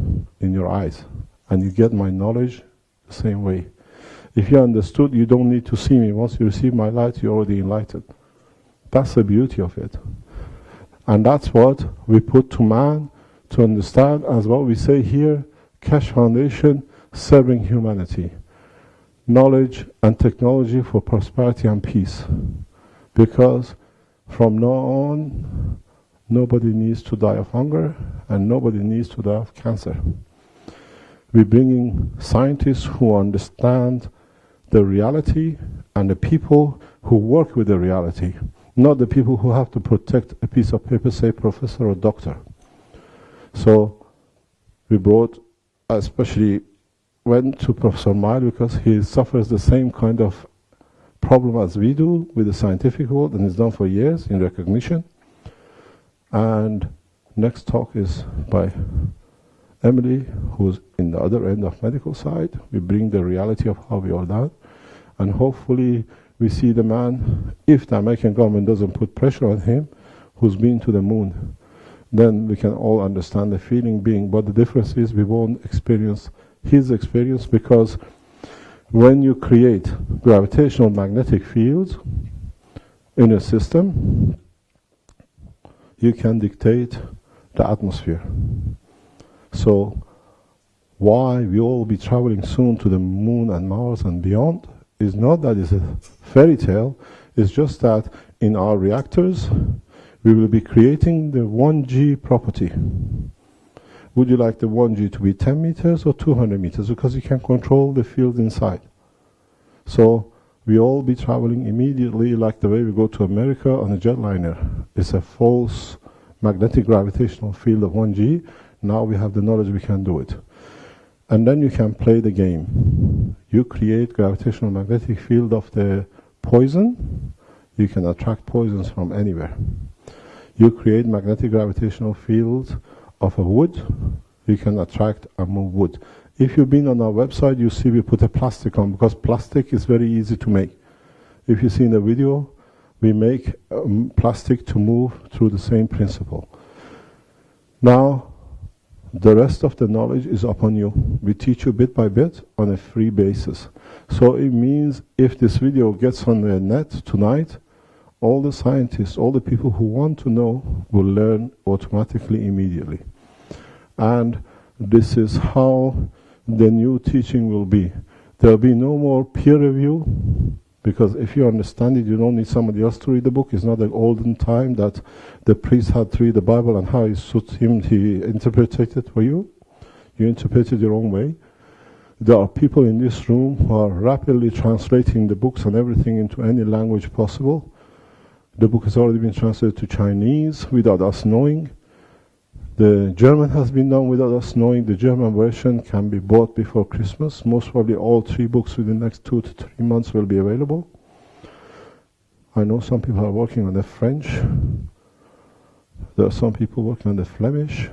in your eyes, and you get my knowledge the same way. If you understood, you don't need to see me. Once you receive my light, you're already enlightened. That's the beauty of it. And that's what we put to man to understand as what we say here, Keshe Foundation, serving humanity. Knowledge and technology for prosperity and peace. Because from now on, nobody needs to die of hunger and nobody needs to die of cancer. We're bringing scientists who understand the reality and the people who work with the reality, not the people who have to protect a piece of paper, say professor or doctor. So we brought, especially went to Professor Mile because he suffers the same kind of problem as we do with the scientific world, and it's done for years in recognition. And next talk is by Emily, who's in the other end of medical side. We bring the reality of how we are done, and hopefully we see the man, if the American government doesn't put pressure on him, who's been to the moon. Then we can all understand the feeling being, but the difference is we won't experience his experience, because when you create gravitational magnetic fields in a system, you can dictate the atmosphere. So why we all be traveling soon to the moon and Mars and beyond is not that it's a fairy tale, it's just that in our reactors we will be creating the 1G property. Would you like the 1G to be 10 meters or 200 meters? Because you can control the field inside. So we all be traveling immediately like the way we go to America on a jetliner. It's a false magnetic gravitational field of 1G. Now we have the knowledge, we can do it. And then you can play the game. You create gravitational magnetic field of the poison. You can attract poisons from anywhere. You create magnetic gravitational field of a wood, you can attract and move wood. If you've been on our website, you see we put a plastic on, because plastic is very easy to make. If you see in the video, we make plastic to move through the same principle. Now, the rest of the knowledge is upon you. We teach you bit by bit on a free basis. So it means if this video gets on the net tonight, all the scientists, all the people who want to know will learn automatically, immediately. And this is how the new teaching will be. There will be no more peer review, because if you understand it, you don't need somebody else to read the book. It's not the olden time that the priest had to read the Bible and how it suits him, he interpreted it for you. You interpret it your own way. There are people in this room who are rapidly translating the books and everything into any language possible. The book has already been translated to Chinese without us knowing. The German has been done without us knowing. The German version can be bought before Christmas. Most probably all 3 books within the next 2 to 3 months will be available. I know some people are working on the French. There are some people working on the Flemish.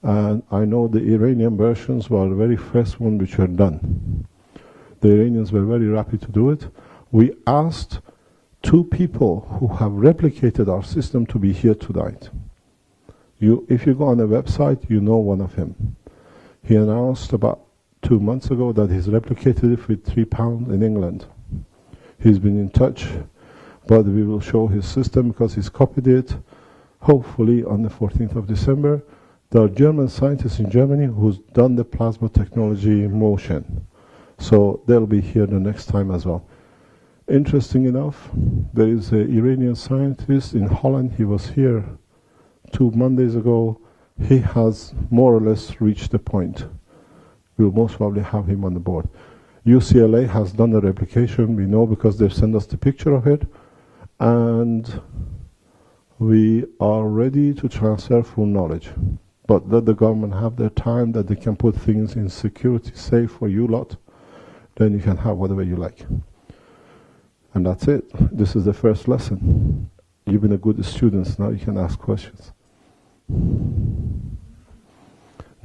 And I know the Iranian versions were the very first one which were done. The Iranians were very happy to do it. We asked 2 people who have replicated our system to be here tonight. If you go on the website, you know one of him. He announced about 2 months ago that he's replicated it with £3 in England. He's been in touch, but we will show his system because he's copied it, hopefully on the 14th of December. There are German scientists in Germany who's done the plasma technology in motion. So they'll be here the next time as well. Interesting enough, there is an Iranian scientist in Holland. He was here 2 Mondays ago. He has more or less reached the point. We'll most probably have him on the board. UCLA has done a replication, we know, because they've sent us the picture of it. And we are ready to transfer full knowledge. But let the government have their time that they can put things in security safe for you lot. Then you can have whatever you like. And that's it. This is the first lesson. You've been a good student, now you can ask questions.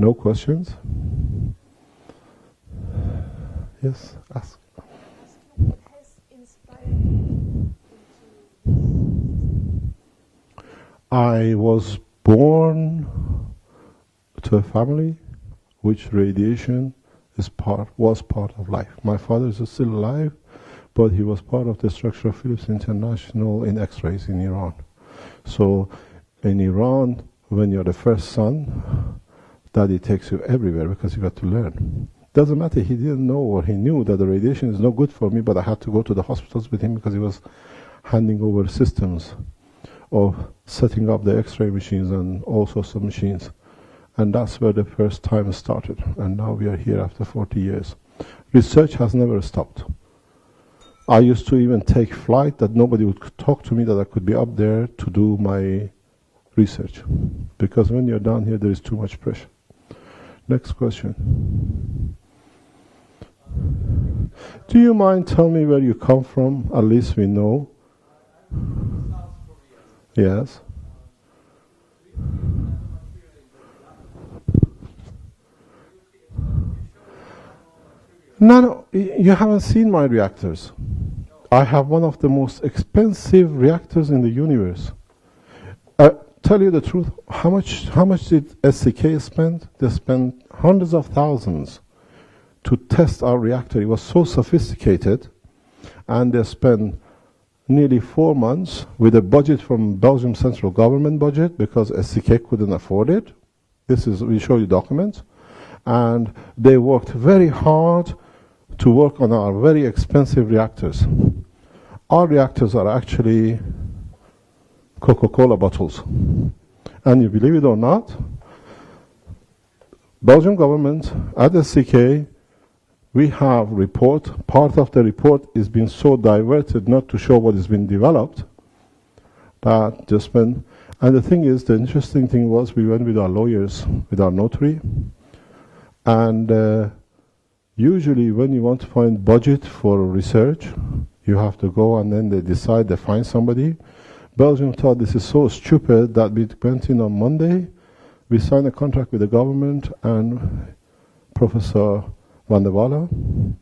No questions? Yes, ask. What has inspired you into I was born to a family which radiation was part of life. My father is still alive, but he was part of the structure of Philips International in X-rays in Iran. So in Iran, when you're the first son, Daddy takes you everywhere because you got to learn. Doesn't matter, he didn't know or he knew that the radiation is no good for me, but I had to go to the hospitals with him because he was handing over systems of setting up the X-ray machines and all sorts of machines. And that's where the first time started. And now we are here after 40 years. Research has never stopped. I used to even take flight that nobody would talk to me, that I could be up there to do my research. Because when you're down here, there is too much pressure. Next question. Do you mind telling me where you come from? At least we know. Yes. No, you haven't seen my reactors. I have one of the most expensive reactors in the universe. Tell you the truth, how much did SCK spend? They spent hundreds of thousands to test our reactor. It was so sophisticated, and they spent nearly 4 months with a budget from Belgium central government budget because SCK couldn't afford it. We show you documents. And they worked very hard to work on our very expensive reactors. Our reactors are actually Coca-Cola bottles. And you believe it or not, Belgian government at SCK, we have report. Part of the report is being so diverted not to show what has been developed. That just been, and the thing is, the interesting thing was we went with our lawyers, with our notary, and usually when you want to find budget for research, you have to go and then they decide, they find somebody. Belgium thought this is so stupid that we went in on Monday, we signed a contract with the government, and Professor Van der Walle,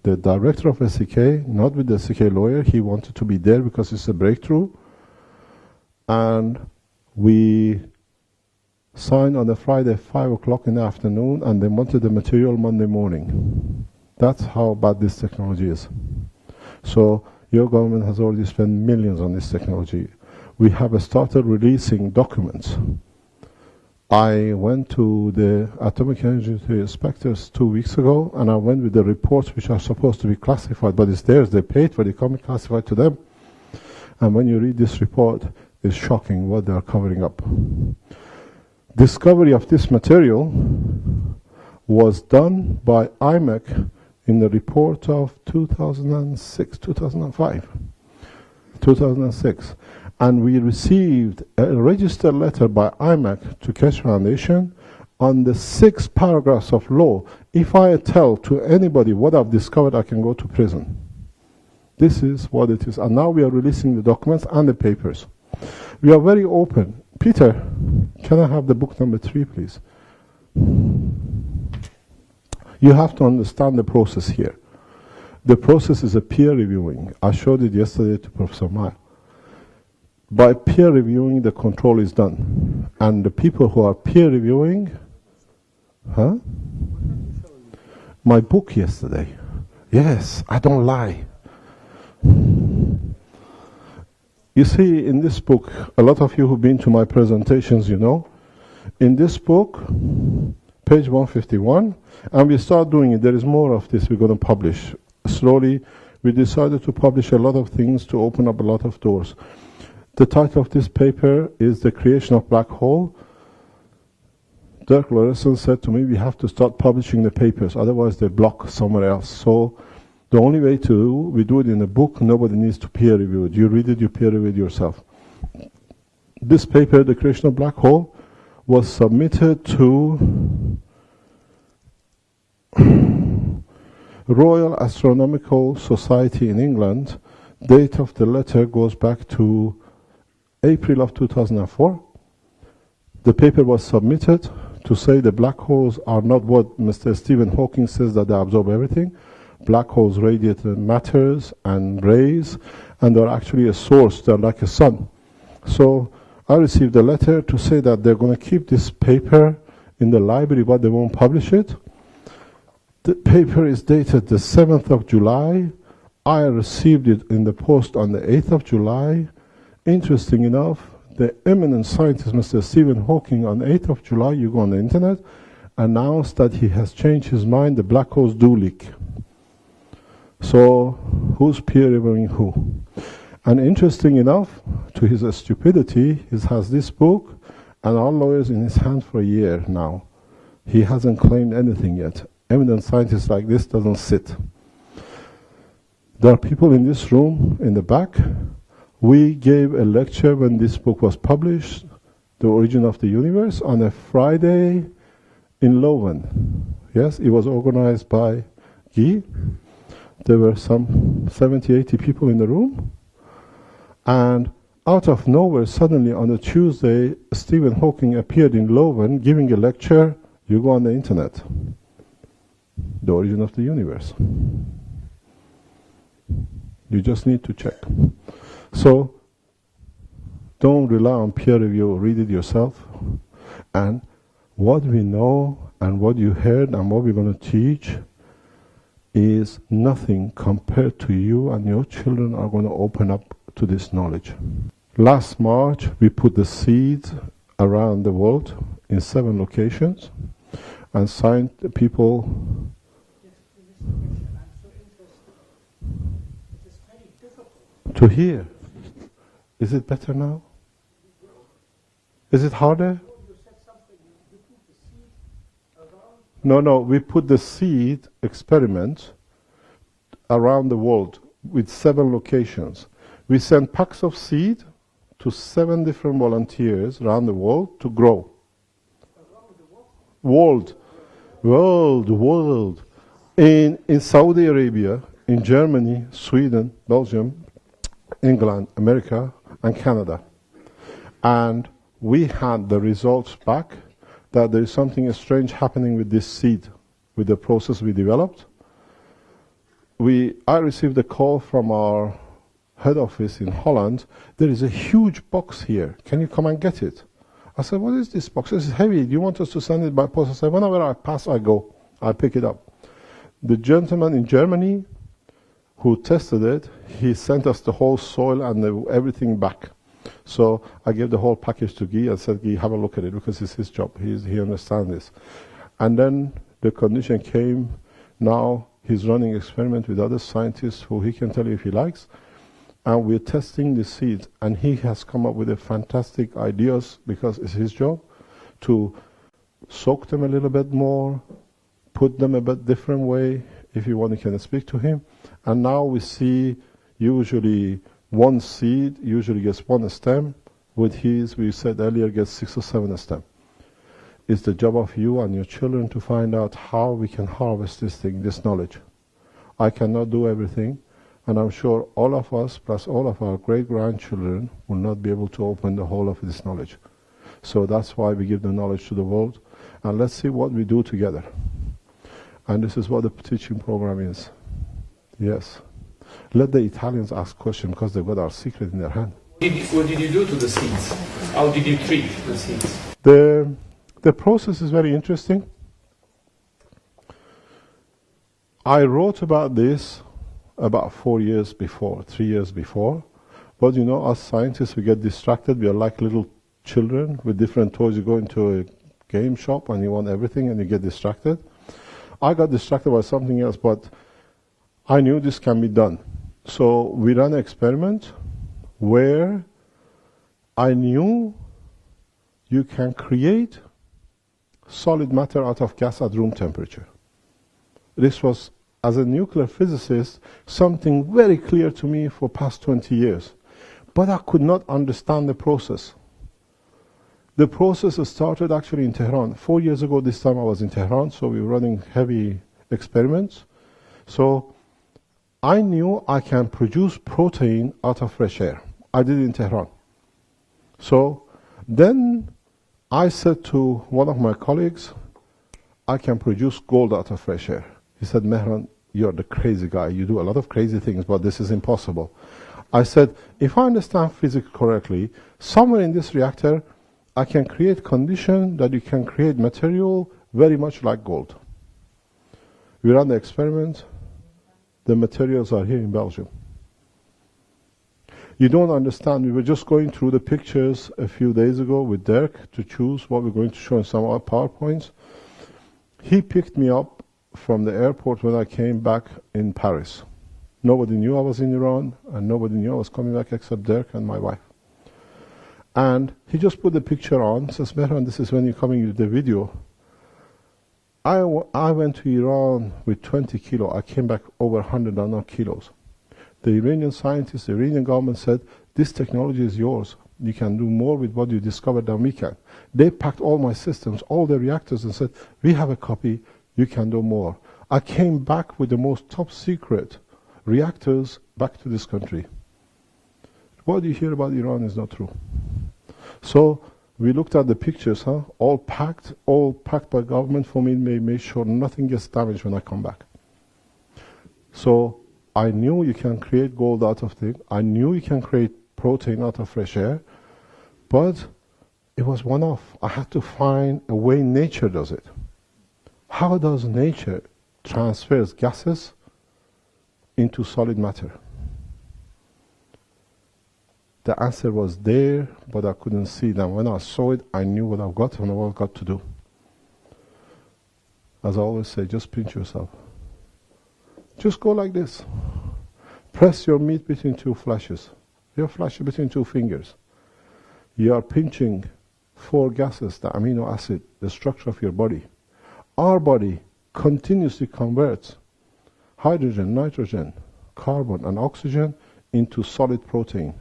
the director of SCK, not with the SCK lawyer, he wanted to be there because it's a breakthrough. And we signed on the Friday 5 o'clock in the afternoon, and they wanted the material Monday morning. That's how bad this technology is. So your government has already spent millions on this technology. We have started releasing documents. I went to the atomic energy inspectors 2 weeks ago, and I went with the reports which are supposed to be classified, but it's theirs, they paid for it, they come classified to them. And when you read this report, it's shocking what they are covering up. Discovery of this material was done by IMEC in the report of 2006, 2005, 2006. And we received a registered letter by IMEC to Keshe Foundation on the 6 paragraphs of law. If I tell to anybody what I've discovered, I can go to prison. This is what it is. And now we are releasing the documents and the papers. We are very open. Peter, can I have the book number 3, please? You have to understand the process here. The process is a peer reviewing. I showed it yesterday to Professor Maya. By peer reviewing, the control is done. And the people who are peer reviewing, my book yesterday. Yes, I don't lie. You see, in this book, a lot of you who've been to my presentations, you know, in this book, page 151, and we start doing it. There is more of this we're going to publish. Slowly, we decided to publish a lot of things to open up a lot of doors. The title of this paper is The Creation of Black Hole. Dirk Lauresen said to me, we have to start publishing the papers, otherwise they block somewhere else. So the only way we do it in a book, nobody needs to peer review it. You read it, you peer review it yourself. This paper, The Creation of Black Hole, was submitted to Royal Astronomical Society in England. Date of the letter goes back to April of 2004. The paper was submitted to say the black holes are not what Mr. Stephen Hawking says, that they absorb everything. Black holes radiate matters and rays, and they're actually a source. They're like a sun. So I received a letter to say that they're going to keep this paper in the library, but they won't publish it. The paper is dated the 7th of July. I received it in the post on the 8th of July. Interesting enough, the eminent scientist, Mr. Stephen Hawking, on the 8th of July, you go on the internet, announced that he has changed his mind, the black holes do leak. So, who's peer reviewing who? And interesting enough, to his stupidity, he has this book and our lawyers in his hand for a year now. He hasn't claimed anything yet. Eminent scientists like this doesn't sit. There are people in this room, in the back. We gave a lecture when this book was published, The Origin of the Universe, on a Friday in Leuven. Yes, it was organized by Guy. There were some 70, 80 people in the room. And out of nowhere, suddenly on a Tuesday, Stephen Hawking appeared in Leuven giving a lecture. You go on the internet. The Origin of the Universe. You just need to check. So, don't rely on peer review, read it yourself. And what we know and what you heard and what we're going to teach is nothing compared to you, and your children are going to open up to this knowledge. Last March, we put the seeds around the world in 7 locations and signed people. Yes, I'm so interested. It is very difficult To hear. Is it better now? Is it harder? You said something, you put the seed around. No, we put the seed experiment around the world with 7 locations. We sent packs of seed to 7 different volunteers around the world to grow. World. In Saudi Arabia, in Germany, Sweden, Belgium, England, America, and Canada. And we had the results back that there is something strange happening with this seed, with the process we developed. I received a call from our head office in Holland. There is a huge box here. Can you come and get it? I said, what is this box? This is heavy. Do you want us to send it by post? I said, whenever I pass, I go. I pick it up. The gentleman in Germany who tested it, he sent us the whole soil and everything back. So I gave the whole package to Guy and said, Guy, have a look at it, because it's his job. He understands this. And then the condition came. Now he's running experiment with other scientists who he can tell you if he likes. And we're testing the seeds. And he has come up with a fantastic ideas, because it's his job, to soak them a little bit more, put them a bit different way. If you want, you can speak to him. And now we see usually one seed usually gets 1 stem. With his, we said earlier, gets 6 or 7 stems. It's the job of you and your children to find out how we can harvest this thing, this knowledge. I cannot do everything, and I'm sure all of us, plus all of our great-grandchildren, will not be able to open the whole of this knowledge. So that's why we give the knowledge to the world, and let's see what we do together. And this is what the teaching program is. Yes. Let the Italians ask questions, because they've got our secret in their hand. What did you do to the seeds? How did you treat the seeds? The process is very interesting. I wrote about this about 4 years before, 3 years before. But you know, us scientists, we get distracted. We are like little children with different toys. You go into a game shop and you want everything and you get distracted. I got distracted by something else, but I knew this can be done. So we ran an experiment where I knew you can create solid matter out of gas at room temperature. This was, as a nuclear physicist, something very clear to me for past 20 years. But I could not understand the process. The process started actually in Tehran. 4 years ago this time I was in Tehran, so we were running heavy experiments. So I knew I can produce protein out of fresh air. I did it in Tehran. So then I said to one of my colleagues, I can produce gold out of fresh air. He said, Mehran, you're the crazy guy. You do a lot of crazy things, but this is impossible. I said, if I understand physics correctly, somewhere in this reactor, I can create condition that you can create material very much like gold. We ran the experiment. The materials are here in Belgium. You don't understand. We were just going through the pictures a few days ago with Dirk to choose what we're going to show in some of our PowerPoints. He picked me up from the airport when I came back in Paris. Nobody knew I was in Iran, and nobody knew I was coming back except Dirk and my wife. And he just put the picture on, says, Mehran, this is when you're coming with the video. I went to Iran with 20 kilos. I came back over 100 kilos. The Iranian scientists, the Iranian government said, this technology is yours. You can do more with what you discovered than we can. They packed all my systems, all the reactors, and said, we have a copy, you can do more. I came back with the most top secret reactors back to this country. What you hear about Iran is not true. So we looked at the pictures, all packed by government for me, made sure nothing gets damaged when I come back. So I knew you can create gold out of things. I knew you can create protein out of fresh air, but it was one-off. I had to find a way nature does it. How does nature transfers gases into solid matter? The answer was there, but I couldn't see them. When I saw it, I knew what I've got and what I've got to do. As I always say, just pinch yourself. Just go like this. Press your meat between two flashes. Your flash between two fingers. You are pinching 4 gases, the amino acid, the structure of your body. Our body continuously converts hydrogen, nitrogen, carbon, and oxygen into solid protein.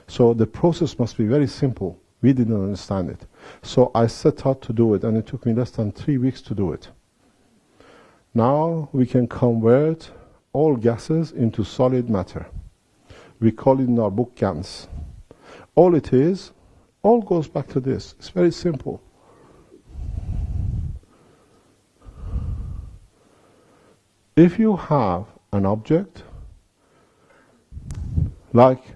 So the process must be very simple. We didn't understand it. So I set out to do it, and it took me less than 3 weeks to do it. Now we can convert all gases into solid matter. We call it in our book GANs. All it is, all goes back to this. It's very simple. If you have an object like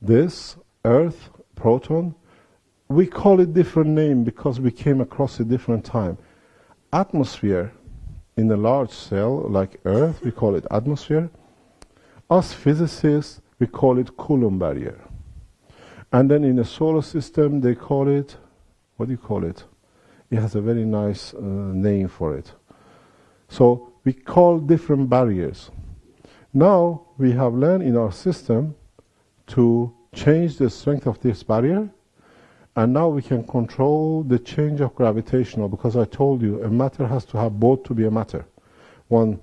this, Earth, proton, we call it different name because we came across it different time. Atmosphere, in a large cell like Earth, we call it atmosphere. Us physicists, we call it Coulomb barrier. And then in a solar system, they call it, what do you call it? It has a very nice name for it. So we call different barriers. Now we have learned in our system to change the strength of this barrier, and now we can control the change of gravitational, because I told you a matter has to have both to be a matter. One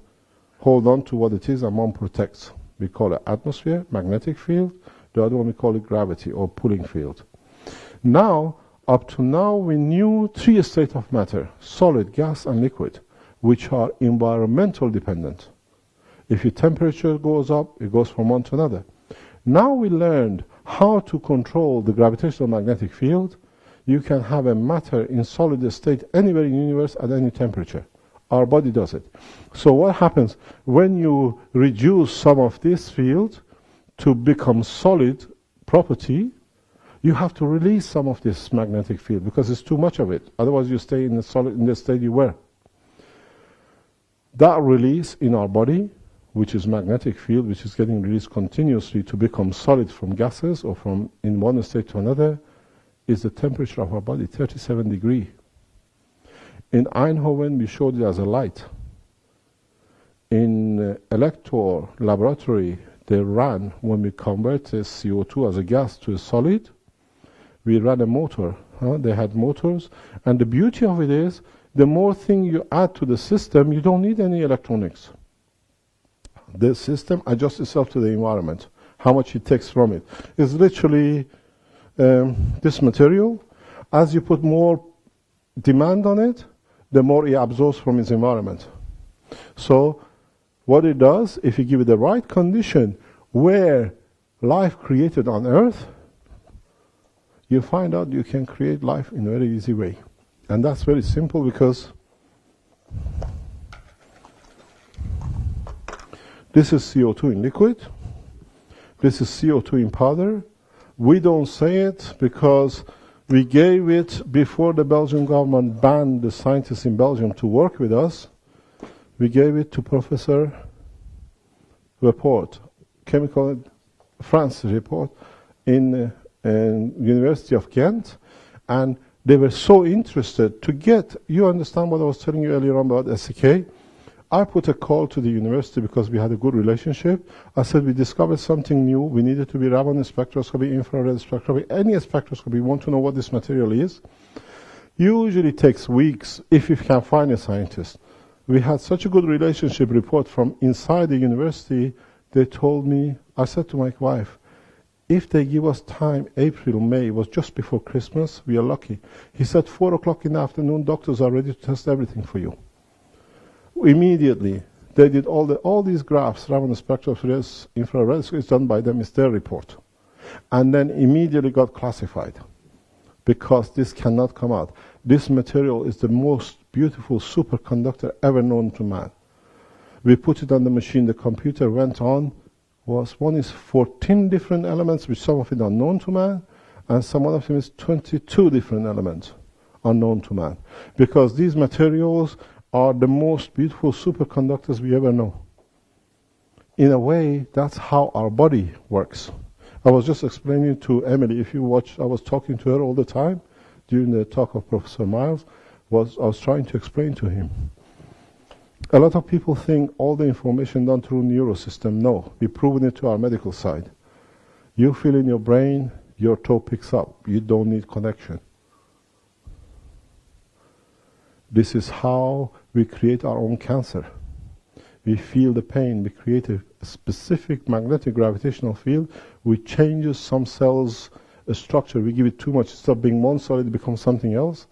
hold on to what it is and one protects. We call it atmosphere, magnetic field. The other one we call it gravity or pulling field. Now, up to now, we knew 3 states of matter, solid, gas, and liquid, which are environmental dependent. If your temperature goes up, it goes from one to another. Now we learned how to control the gravitational magnetic field. You can have a matter in solid state anywhere in the universe at any temperature. Our body does it. So what happens when you reduce some of this field to become solid property, you have to release some of this magnetic field because it's too much of it. Otherwise you stay in the solid, in the state you were. That release in our body, which is magnetic field, which is getting released continuously to become solid from gases or from in one state to another, is the temperature of our body, 37 degrees. In Eindhoven, we showed it as a light. In Elector laboratory, they ran, when we converted CO2 as a gas to a solid, we ran a motor. They had motors. And the beauty of it is, the more thing you add to the system, you don't need any electronics. The system adjusts itself to the environment, how much it takes from it. It's literally this material. As you put more demand on it, the more it absorbs from its environment. So what it does, if you give it the right condition where life created on earth, you find out you can create life in a very easy way. And that's very simple because this is CO2 in liquid, this is CO2 in powder. We don't say it because we gave it before the Belgian government banned the scientists in Belgium to work with us. We gave it to Professor Report, chemical France report in University of Ghent, and they were so interested to get, you understand what I was telling you earlier on about SCK? I put a call to the university because we had a good relationship. I said we discovered something new. We needed to be Raman spectroscopy, infrared spectroscopy, any spectroscopy. We want to know what this material is. Usually takes weeks if you can find a scientist. We had such a good relationship report from inside the university. They told me, I said to my wife, if they give us time, April, May, it was just before Christmas, we are lucky. He said 4 o'clock in the afternoon, doctors are ready to test everything for you. Immediately, they did all these graphs, Raman spectroscopy, infrared, it's done by them, it's their report. And then immediately got classified because this cannot come out. This material is the most beautiful superconductor ever known to man. We put it on the machine, the computer went on, one is 14 different elements, which some of it are known to man, and some of them is 22 different elements unknown to man. Because these materials are the most beautiful superconductors we ever know. In a way, that's how our body works. I was just explaining to Emily, if you watch, I was talking to her all the time during the talk of Professor Miles, I was trying to explain to him. A lot of people think all the information done through neurosystem. No, we've proven it to our medical side. You feel in your brain, your toe picks up. You don't need connection. This is how we create our own cancer. We feel the pain. We create a specific magnetic gravitational field which changes some cells' structure. We give it too much. Instead of being one solid, it becomes something else.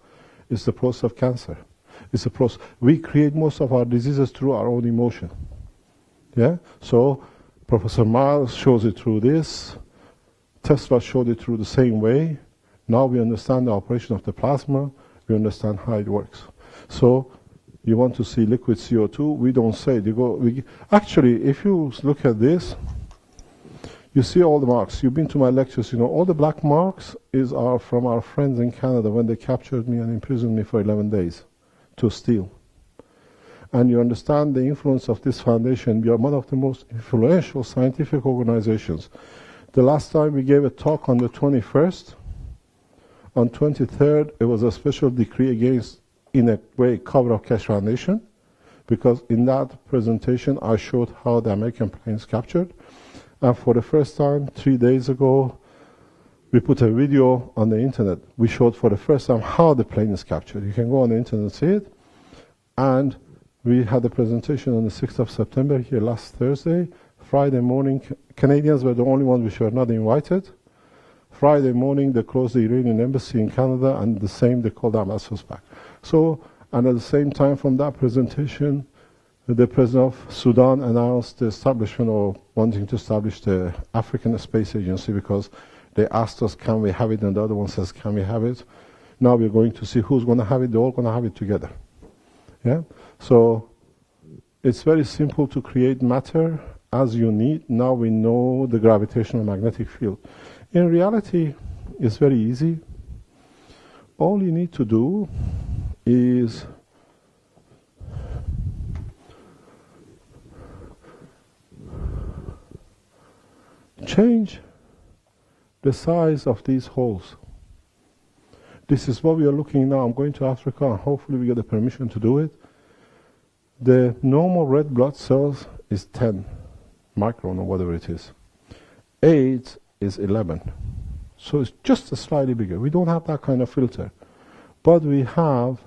It's the process of cancer. It's a process. We create most of our diseases through our own emotion. Yeah? So Professor Miles shows it through this. Tesla showed it through the same way. Now we understand the operation of the plasma. We understand how it works. So you want to see liquid CO2, we don't say it. Actually, if you look at this, you see all the marks. You've been to my lectures, you know, all the black marks are from our friends in Canada when they captured me and imprisoned me for 11 days to steal. And you understand the influence of this foundation. We are one of the most influential scientific organizations. The last time we gave a talk on the 21st, on 23rd, it was a special decree against, in a way, cover of Keshe Foundation, because in that presentation I showed how the American plane is captured. And for the first time, 3 days ago, we put a video on the internet. We showed for the first time how the plane is captured. You can go on the internet and see it. And we had a presentation on the 6th of September here last Thursday. Friday morning, Canadians were the only ones which were not invited. Friday morning, they closed the Iranian embassy in Canada, and the same, they called our ambassadors back. So, and at the same time from that presentation, the president of Sudan announced the establishment or wanting to establish the African Space Agency because they asked us, can we have it? And the other one says, can we have it? Now we're going to see who's going to have it. They're all going to have it together. Yeah? So it's very simple to create matter as you need. Now we know the gravitational magnetic field. In reality, it's very easy. All you need to do is change the size of these holes. This is what we are looking now. I'm going to Africa and hopefully we get the permission to do it. The normal red blood cells is 10 micron or whatever it is. AIDS is 11. So it's just slightly bigger. We don't have that kind of filter. But we have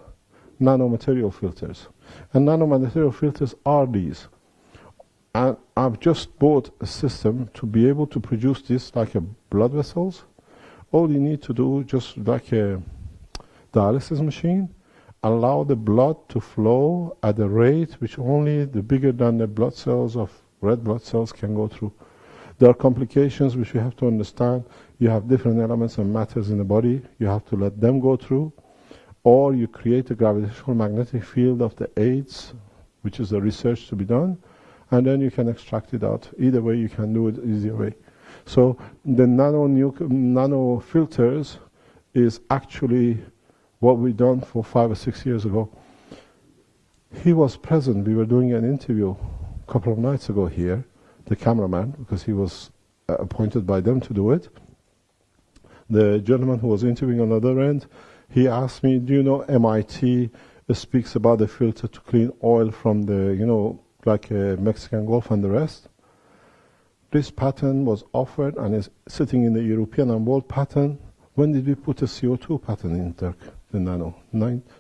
nanomaterial filters. And nanomaterial filters are these. And I've just bought a system to be able to produce this like a blood vessels. All you need to do, just like a dialysis machine, allow the blood to flow at a rate which only the bigger than the blood cells of red blood cells can go through. There are complications which we have to understand. You have different elements and matters in the body. You have to let them go through. Or you create a gravitational magnetic field of the aids, which is the research to be done, and then you can extract it out. Either way, you can do it easier way. So the nano filters is actually what we done for 5 or 6 years ago. He was present. We were doing an interview a couple of nights ago here, the cameraman, because he was appointed by them to do it. The gentleman who was interviewing on the other end, he asked me, do you know MIT speaks about the filter to clean oil from the, like Mexican Gulf and the rest? This patent was offered and is sitting in the European and world patent. When did we put a CO2 patent in Turk, the nano?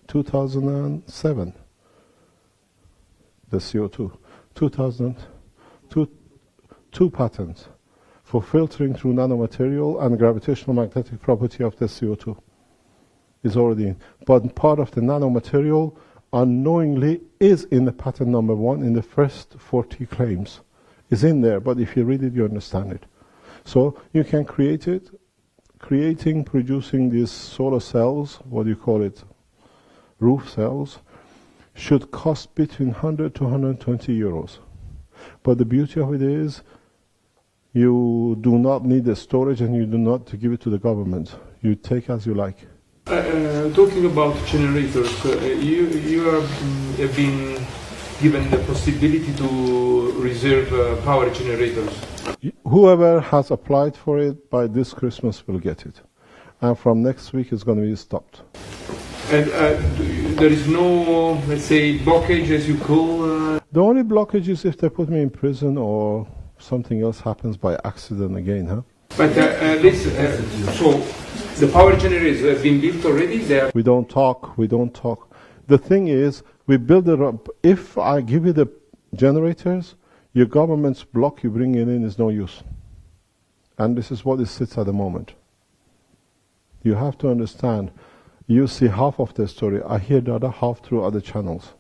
2007. The CO2. 2002, two patents for filtering through nanomaterial and gravitational magnetic property of the CO2 is already in. But part of the nanomaterial unknowingly is in the patent number 1 in the first 40 claims. It's in there, but if you read it, you understand it. So you can create it. Producing these solar cells, what do you call it, roof cells, should cost between 100 to 120 euros. But the beauty of it is, you do not need the storage and you do not to give it to the government. You take as you like. Talking about generators, you have been given the possibility to reserve power generators. Whoever has applied for it by this Christmas will get it. And from next week it's going to be stopped. And there is no, let's say, blockage as you call? The only blockage is if they put me in prison or something else happens by accident again, huh? But so the power generators have been built already? We don't talk. The thing is, we build it up. If I give you the generators, your government's block you bring it in is no use. And this is what it sits at the moment. You have to understand, you see half of the story. I hear the other half through other channels.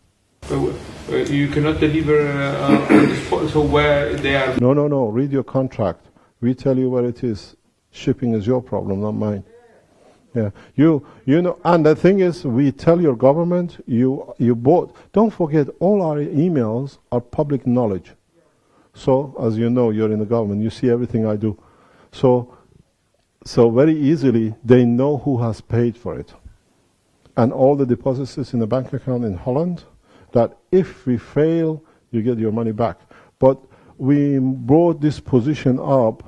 You cannot deliver on the spot, so where they are? No. Read your contract. We tell you where it is. Shipping is your problem, not mine. Yeah, you know, and the thing is, we tell your government, you bought. Don't forget, all our emails are public knowledge. So, as you know, you're in the government, you see everything I do. So very easily, they know who has paid for it. And all the deposits is in a bank account in Holland, that if we fail, you get your money back. But we brought this position up,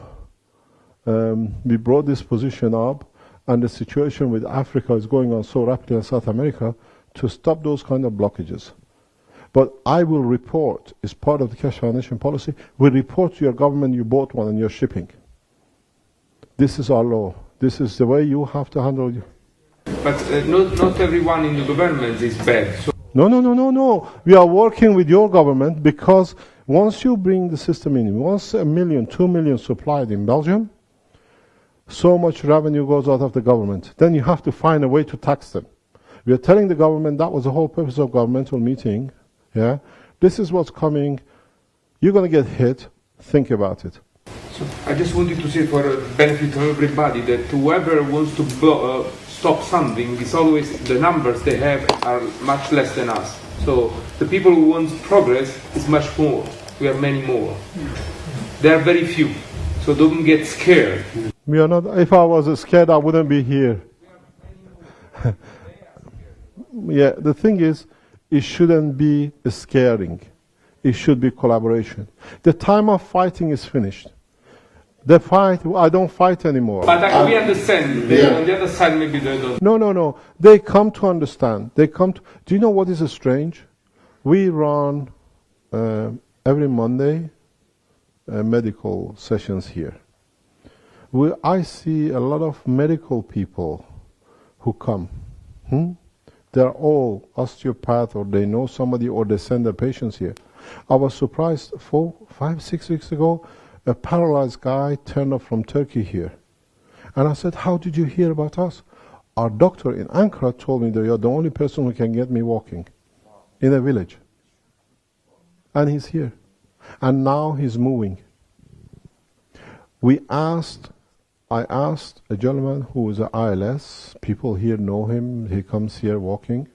and the situation with Africa is going on so rapidly in South America to stop those kind of blockages. But I will report, as part of the Cash Foundation policy, we report to your government you bought one and you're shipping. This is our law. This is the way you have to handle it. But not everyone in the government is bad. So No. We are working with your government because once you bring the system in, once 1 million, 2 million supplied in Belgium, so much revenue goes out of the government. Then you have to find a way to tax them. We are telling the government that was the whole purpose of governmental meeting. Yeah, this is what's coming. You're going to get hit. Think about it. So I just wanted to say, for the benefit of everybody, that whoever wants to stop something, it's always the numbers they have are much less than us. So the people who want progress is much more. We have many more. There are very few. So don't get scared. We are not. If I was scared, I wouldn't be here. Yeah, the thing is, it shouldn't be scaring. It should be collaboration. The time of fighting is finished. The fight, I don't fight anymore. But we understand. On the other side, maybe they don't. No. They come to understand. Do you know what is strange? We run every Monday medical sessions here. I see a lot of medical people who come. They're all osteopaths, or they know somebody, or they send their patients here. I was surprised 4, 5, 6 weeks ago, a paralyzed guy turned up from Turkey here. And I said, how did you hear about us? Our doctor in Ankara told me that you're the only person who can get me walking in a village. And he's here. And now he's moving. I asked a gentleman who is an ILS, people here know him, he comes here walking.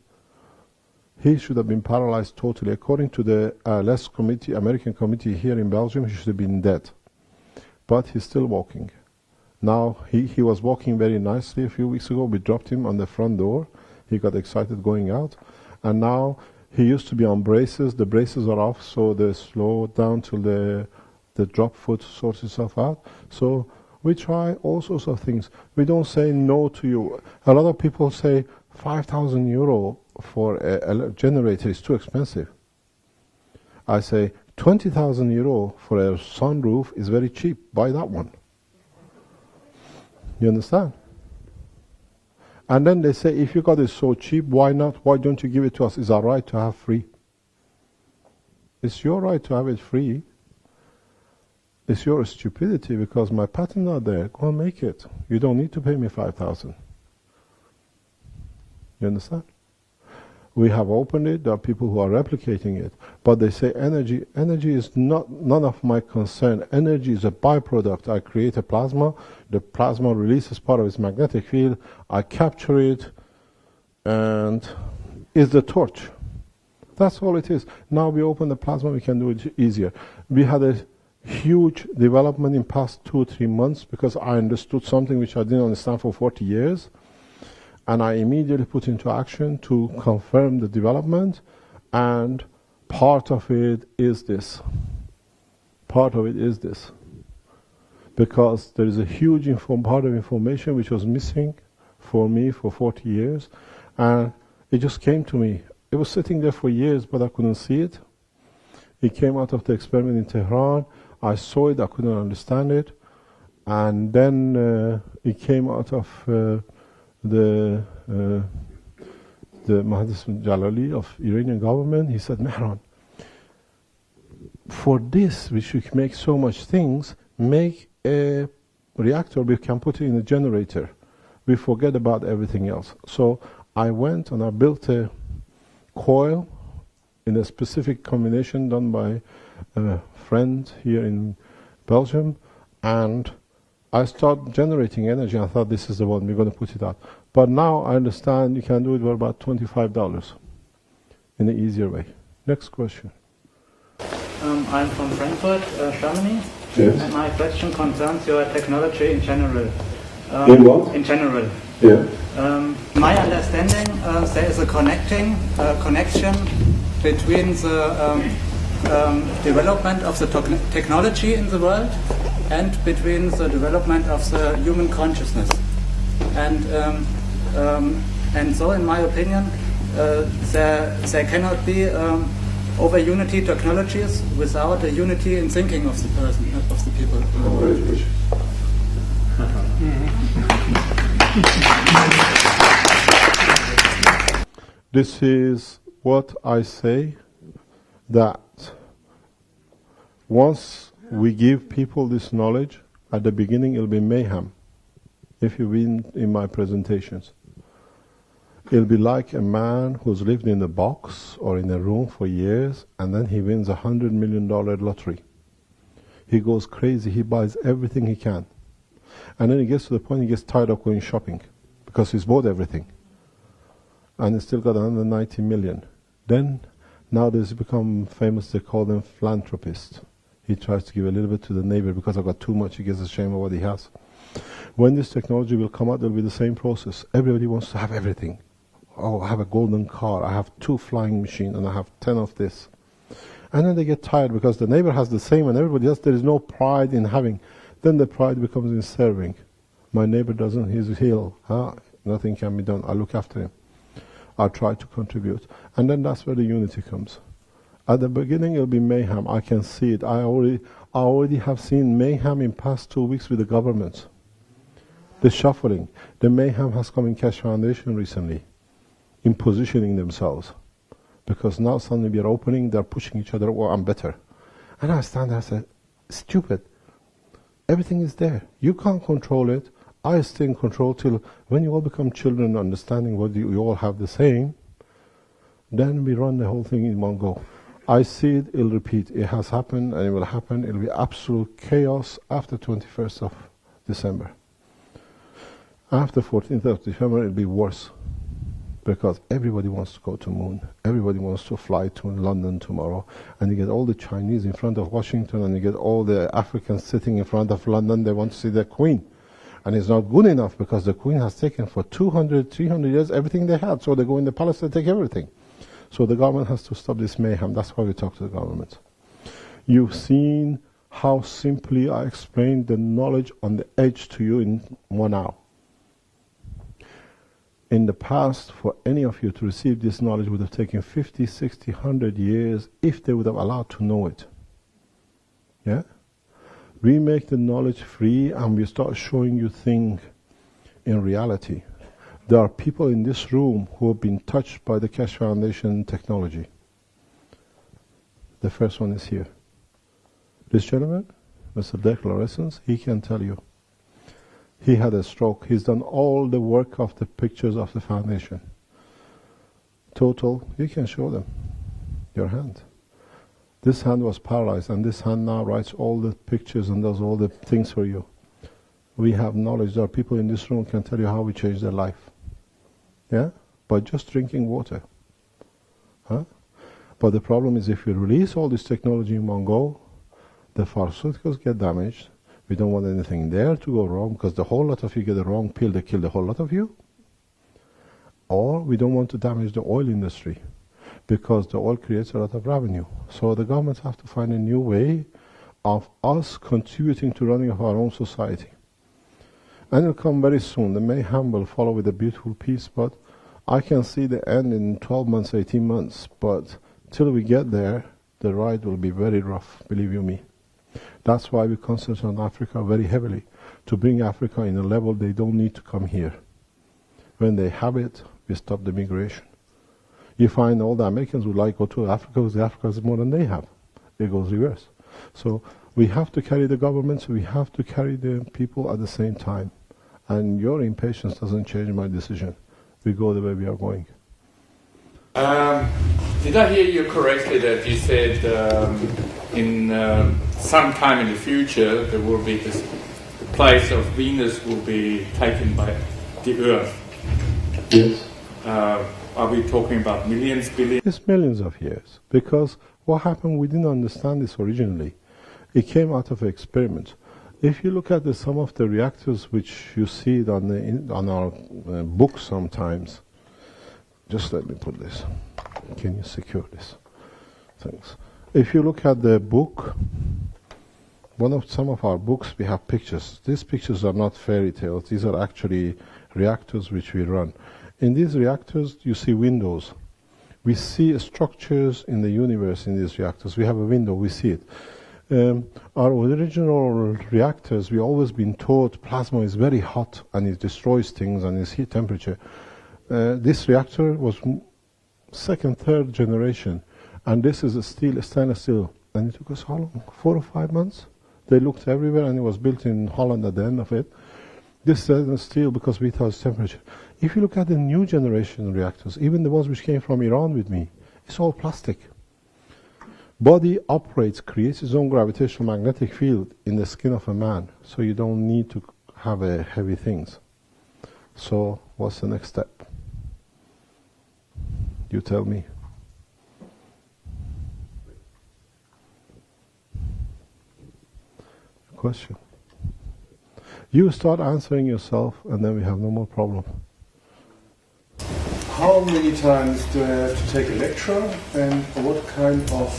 He should have been paralyzed totally. According to the ILS committee, American committee here in Belgium, he should have been dead. But he's still walking. Now, he was walking very nicely a few weeks ago. We dropped him on the front door. He got excited going out. And now, he used to be on braces. The braces are off, so they slow down till the drop foot sorts itself out. So, we try all sorts of things. We don't say no to you. A lot of people say 5,000 euro for a generator is too expensive. I say 20,000 euro for a sunroof is very cheap. Buy that one. You understand? And then they say, if you got it so cheap, why not? Why don't you give it to us? It's our right to have free. It's your right to have it free. It's your stupidity because my patent are there. Go and make it. You don't need to pay me 5,000. You understand? We have opened it. There are people who are replicating it. But they say energy. Energy is none of my concern. Energy is a byproduct. I create a plasma. The plasma releases part of its magnetic field. I capture it. And it's the torch. That's all it is. Now we open the plasma, we can do it easier. We had a huge development in past 2 or 3 months because I understood something which I didn't understand for 40 years. And I immediately put into action to confirm the development, and part of it is this. Part of it is this. Because there is a huge part of information which was missing for me for 40 years, and it just came to me. It was sitting there for years, but I couldn't see it. It came out of the experiment in Tehran. I saw it, I couldn't understand it. And then it came out of the Mahdis Jalali of Iranian government. He said, Mehran, for this, we should make so much things, make a reactor, we can put it in a generator. We forget about everything else. So I went and I built a coil in a specific combination done by a friend here in Belgium, and I started generating energy. I thought this is the one, we're going to put it out. But now I understand you can do it for about $25 in an easier way. Next question. I'm from Frankfurt, Germany. Yes. And my question concerns your technology in general. In what? In general. Yeah. My understanding, there is a connection between the development of the technology in the world and between the development of the human consciousness. And so, in my opinion, there cannot be over unity technologies without a unity in thinking of the person, of the people. This is what I say, that once we give people this knowledge, at the beginning it'll be mayhem. If you've been in my presentations, it'll be like a man who's lived in a box or in a room for years, and then he wins $100 million lottery. He goes crazy, he buys everything he can. And then he gets to the point he gets tired of going shopping because he's bought everything. And he's still got another 90 million. Then, nowadays he become famous, they call them philanthropists. He tries to give a little bit to the neighbor because I've got too much, he gets ashamed of what he has. When this technology will come out, there will be the same process. Everybody wants to have everything. Oh, I have a golden car, I have 2 flying machines, and I have 10 of this. And then they get tired because the neighbor has the same and everybody else, there is no pride in having. Then the pride becomes in serving. My neighbor doesn't, he's ill. Nothing can be done, I look after him. I try to contribute. And then that's where the unity comes. At the beginning it'll be mayhem, I can see it. I already have seen mayhem in past 2 weeks with the government. The shuffling. The mayhem has come in Keshe Foundation recently, in positioning themselves. Because now suddenly we are opening, they're pushing each other, oh, I'm better. And I stand there and say, stupid. Everything is there. You can't control it. I stay in control till when you all become children, understanding what you all have the same, then we run the whole thing in one go. I see it, it'll repeat. It has happened and it will happen. It'll be absolute chaos after 21st of December. After 14th of December, it'll be worse. Because everybody wants to go to the moon. Everybody wants to fly to London tomorrow. And you get all the Chinese in front of Washington, and you get all the Africans sitting in front of London. They want to see the Queen. And it's not good enough because the Queen has taken for 200, 300 years everything they had. So they go in the palace and take everything. So the government has to stop this mayhem. That's why we talk to the government. You've seen how simply I explained the knowledge on the edge to you in 1 hour. In the past, for any of you to receive this knowledge would have taken 50, 60, 100 years if they would have allowed to know it. Yeah? We make the knowledge free and we start showing you things in reality. There are people in this room who have been touched by the Keshe Foundation technology. The first one is here. This gentleman, Mr. Declarations, he can tell you. He had a stroke. He's done all the work of the pictures of the foundation. Total, you can show them your hand. This hand was paralyzed and this hand now writes all the pictures and does all the things for you. We have knowledge. There are people in this room who can tell you how we changed their life. Yeah? By just drinking water. Huh? But the problem is if you release all this technology in one go, the pharmaceuticals get damaged. We don't want anything there to go wrong because the whole lot of you get the wrong pill, they kill the whole lot of you. Or we don't want to damage the oil industry because the oil creates a lot of revenue. So the governments have to find a new way of us contributing to running of our own society. And it'll come very soon. The mayhem will follow with a beautiful peace, but I can see the end in 12 months, 18 months. But till we get there, the ride will be very rough, believe you me. That's why we concentrate on Africa very heavily, to bring Africa in a level they don't need to come here. When they have it, we stop the migration. You find all the Americans would like to go to Africa because Africa has more than they have. It goes reverse. So we have to carry the governments, we have to carry the people at the same time. And your impatience doesn't change my decision. We go the way we are going. Did I hear you correctly that you said in some time in the future there will be this, the place of Venus will be taken by the Earth? Yes. Are we talking about millions, billions? It's millions of years. Because what happened, we didn't understand this originally. It came out of an experiment. If you look at some of the reactors which you see it on our books sometimes, just let me put this. Can you secure this? Thanks. If you look at the book, some of our books, we have pictures. These pictures are not fairy tales. These are actually reactors which we run. In these reactors, you see windows. We see structures in the universe in these reactors. We have a window, we see it. Our original reactors, we always been taught plasma is very hot and it destroys things and it's heat temperature. This reactor was second, third generation, and this is a stainless steel. And it took us how long? 4 or 5 months? They looked everywhere, and it was built in Holland at the end of it. This stainless steel because we thought it's temperature. If you look at the new generation reactors, even the ones which came from Iran with me, it's all plastic. Body operates, creates its own gravitational magnetic field in the skin of a man, so you don't need to have heavy things. So what's the next step? You tell me. Question. You start answering yourself and then we have no more problem. How many times do I have to take a lecture and what kind of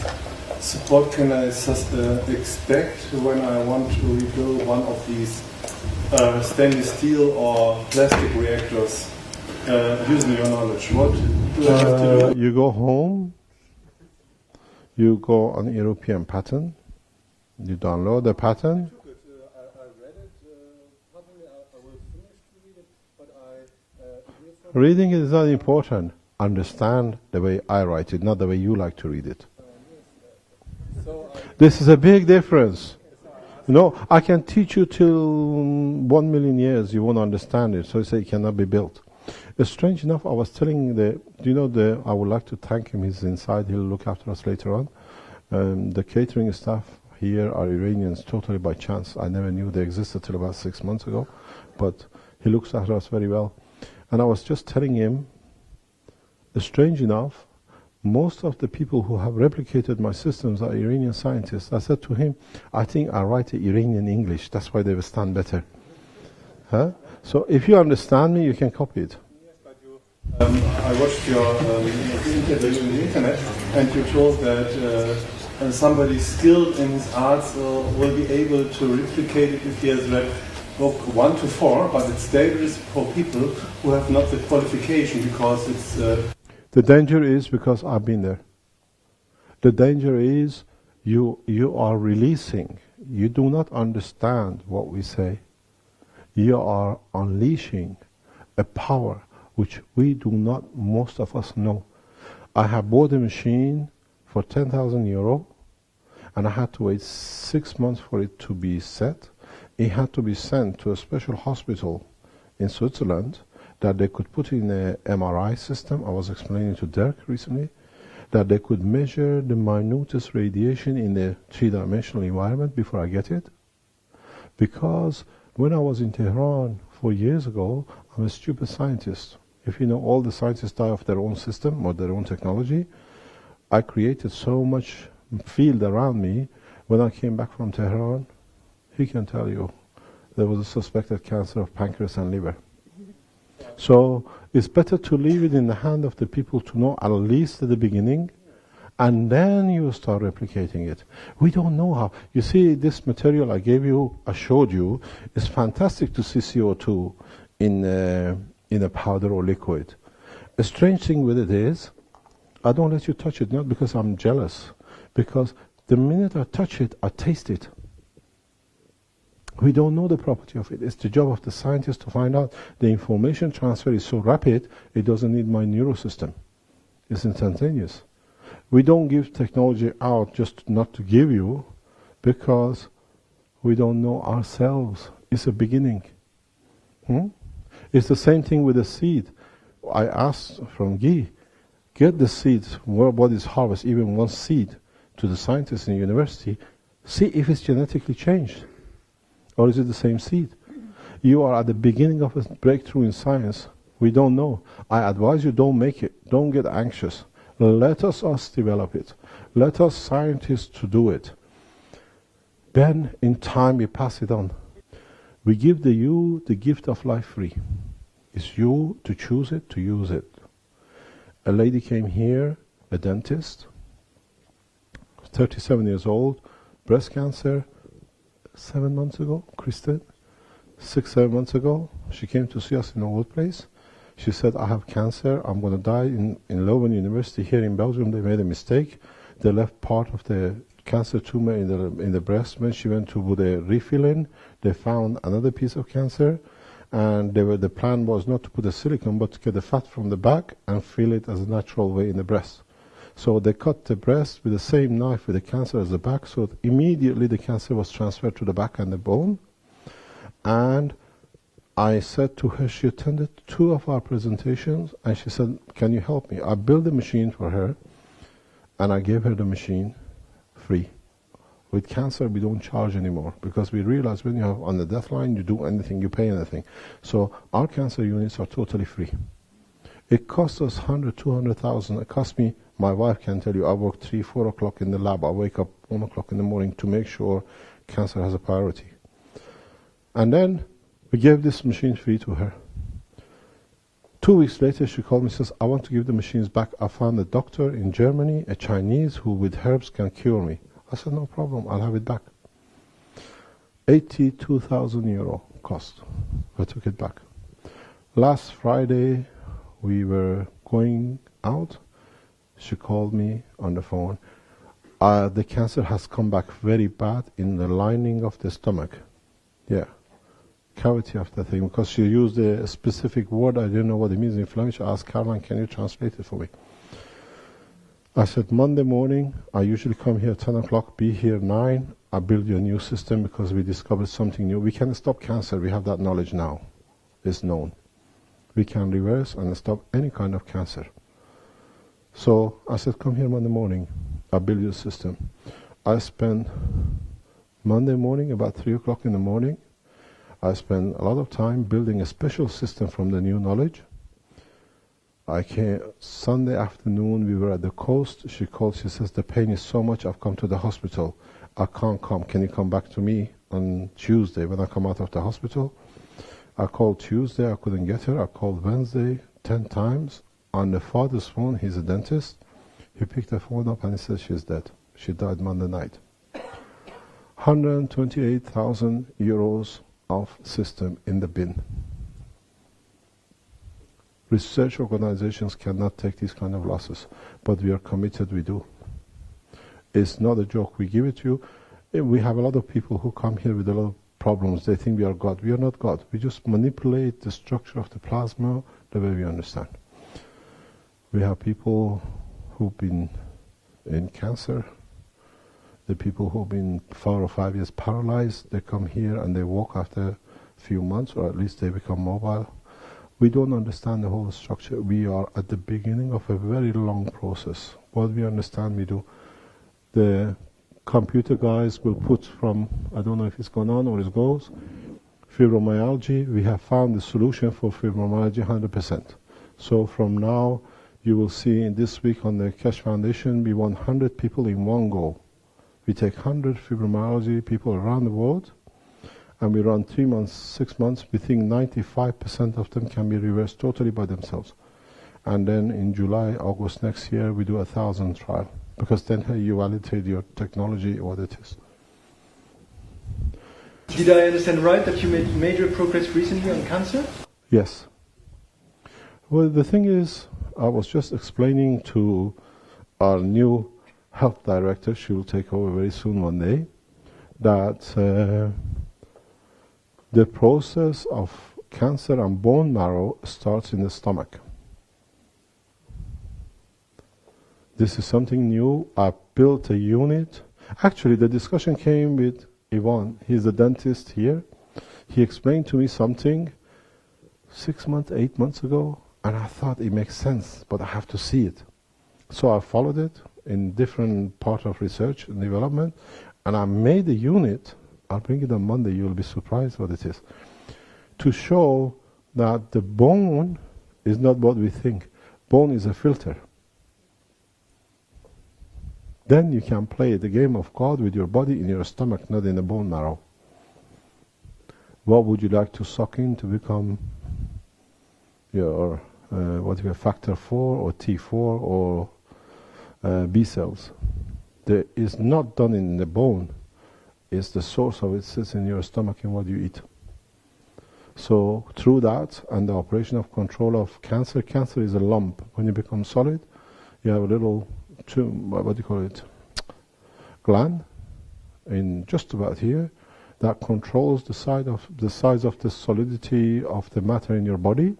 support can I expect when I want to rebuild one of these stainless steel or plastic reactors using your knowledge? What do I have to do? You go home, you go on European pattern, you download the pattern. I read it, probably I will finish to read it, but Reading is not important. Understand the way I write it, not the way you like to read it. This is a big difference. No, I can teach you till 1 million years, you won't understand it. So you say it cannot be built. It's strange enough, I was telling I would like to thank him, he's inside, he'll look after us later on. The catering staff here are Iranians totally by chance. I never knew they existed till about 6 months ago, but he looks after us very well. And I was just telling him, strange enough, most of the people who have replicated my systems are Iranian scientists. I said to him, I think I write Iranian English, that's why they will stand better. Huh? So if you understand me, you can copy it. Yes, but I watched your interview on the internet, and you told that somebody skilled in his arts will be able to replicate it if he has read book 1 to 4, but it's dangerous for people who have not the qualification because it's... The danger is because I've been there. The danger is you are releasing. You do not understand what we say. You are unleashing a power which we do not, most of us, know. I have bought a machine for 10,000 euro and I had to wait 6 months for it to be set. It had to be sent to a special hospital in Switzerland that they could put in an MRI system. I was explaining to Dirk recently that they could measure the minutest radiation in a three-dimensional environment before I get it. Because when I was in Tehran 4 years ago, I'm a stupid scientist. If you know, all the scientists die of their own system or their own technology. I created so much field around me. When I came back from Tehran, he can tell you there was a suspected cancer of pancreas and liver. So it's better to leave it in the hand of the people to know at least at the beginning, and then you start replicating it. We don't know how. You see, this material I gave you, I showed you, it's fantastic to see CO2 in a powder or liquid. A strange thing with it is, I don't let you touch it, not because I'm jealous, because the minute I touch it, I taste it. We don't know the property of it. It's the job of the scientist to find out. The information transfer is so rapid, it doesn't need my neurosystem. It's instantaneous. We don't give technology out just not to give you, because we don't know ourselves. It's a beginning. It's the same thing with the seed. I asked from Guy, get the seeds, what is harvest, even one seed, to the scientists in the university, see if it's genetically changed. Or is it the same seed? You are at the beginning of a breakthrough in science. We don't know. I advise you, don't make it. Don't get anxious. Let us develop it. Let us scientists to do it. Then in time we pass it on. We give you the gift of life free. It's you to choose it, to use it. A lady came here, a dentist, 37 years old, breast cancer, 7 months ago, Kristen, 6-7 months ago, she came to see us in our workplace. She said, I have cancer, I'm going to die. In Leuven University here in Belgium, they made a mistake. They left part of the cancer tumor in the breast. When she went to put a refill in, they found another piece of cancer, and the plan was not to put a silicone, but to get the fat from the back and fill it as a natural way in the breast. So they cut the breast with the same knife with the cancer as the back, so immediately the cancer was transferred to the back and the bone. And I said to her, she attended 2 of our presentations, and she said, can you help me? I built a machine for her, and I gave her the machine free. With cancer, we don't charge anymore, because we realize when you have on the death line, you do anything, you pay anything. So our cancer units are totally free. It costs us 100, 200,000. It cost me, my wife can tell you, I work 3, 4 o'clock in the lab. I wake up 1 o'clock in the morning to make sure cancer has a priority. And then we gave this machine free to her. 2 weeks later, she called me and says, I want to give the machines back. I found a doctor in Germany, a Chinese, who with herbs can cure me. I said, no problem, I'll have it back. 82,000 euro cost. I took it back. Last Friday, we were going out. She called me on the phone. The cancer has come back very bad in the lining of the stomach. Yeah. Cavity of the thing. Because she used a specific word, I didn't know what it means in Flemish. I asked Caroline, can you translate it for me? I said, Monday morning, I usually come here at 10 o'clock, be here 9. I build you a new system because we discovered something new. We can stop cancer. We have that knowledge now. It's known. We can reverse and stop any kind of cancer. So I said, come here Monday morning. I'll build you a system. I spent Monday morning, about 3 o'clock in the morning, I spent a lot of time building a special system from the new knowledge. I came Sunday afternoon, we were at the coast. She called, she says, the pain is so much, I've come to the hospital. I can't come. Can you come back to me on Tuesday when I come out of the hospital? I called Tuesday, I couldn't get her. I called Wednesday 10 times. On the father's phone, he's a dentist. He picked the phone up and he said she's dead. She died Monday night. 128,000 euros of system in the bin. Research organizations cannot take these kind of losses, but we are committed, we do. It's not a joke, we give it to you. We have a lot of people who come here with a lot of problems. They think we are God. We are not God. We just manipulate the structure of the plasma the way we understand. We have people who've been in cancer, the people who've been 4 or 5 years paralyzed, they come here and they walk after a few months, or at least they become mobile. We don't understand the whole structure. We are at the beginning of a very long process. What we understand, we do. The computer guys will put from, I don't know if it's gone on or it goes, fibromyalgia. We have found the solution for fibromyalgia 100%. So from now, you will see in this week on the Keshe Foundation, we want 100 people in one go. We take 100 fibromyalgia people around the world, and we run 3 months, 6 months. We think 95% of them can be reversed totally by themselves. And then in July, August next year, we do 1,000 trial, because then you validate your technology, what it is. Did I understand right that you made major progress recently on cancer? Yes. Well, the thing is, I was just explaining to our new health director, she will take over very soon one day, that the process of cancer and bone marrow starts in the stomach. This is something new. I built a unit. Actually, the discussion came with Ivan. He's a dentist here. He explained to me something 6 months, 8 months ago, and I thought it makes sense, but I have to see it. So I followed it in different part of research and development, and I made a unit. I'll bring it on Monday, you'll be surprised what it is, to show that the bone is not what we think. Bone is a filter. Then you can play the game of God with your body in your stomach, not in the bone marrow. What would you like to suck in to become your factor 4 or T4 or B cells? There is not done in the bone. It's the source of it sits in your stomach and what you eat. So through that and the operation of control of cancer, cancer is a lump. When you become solid, you have a little, gland in just about here that controls the size of the solidity of the matter in your body.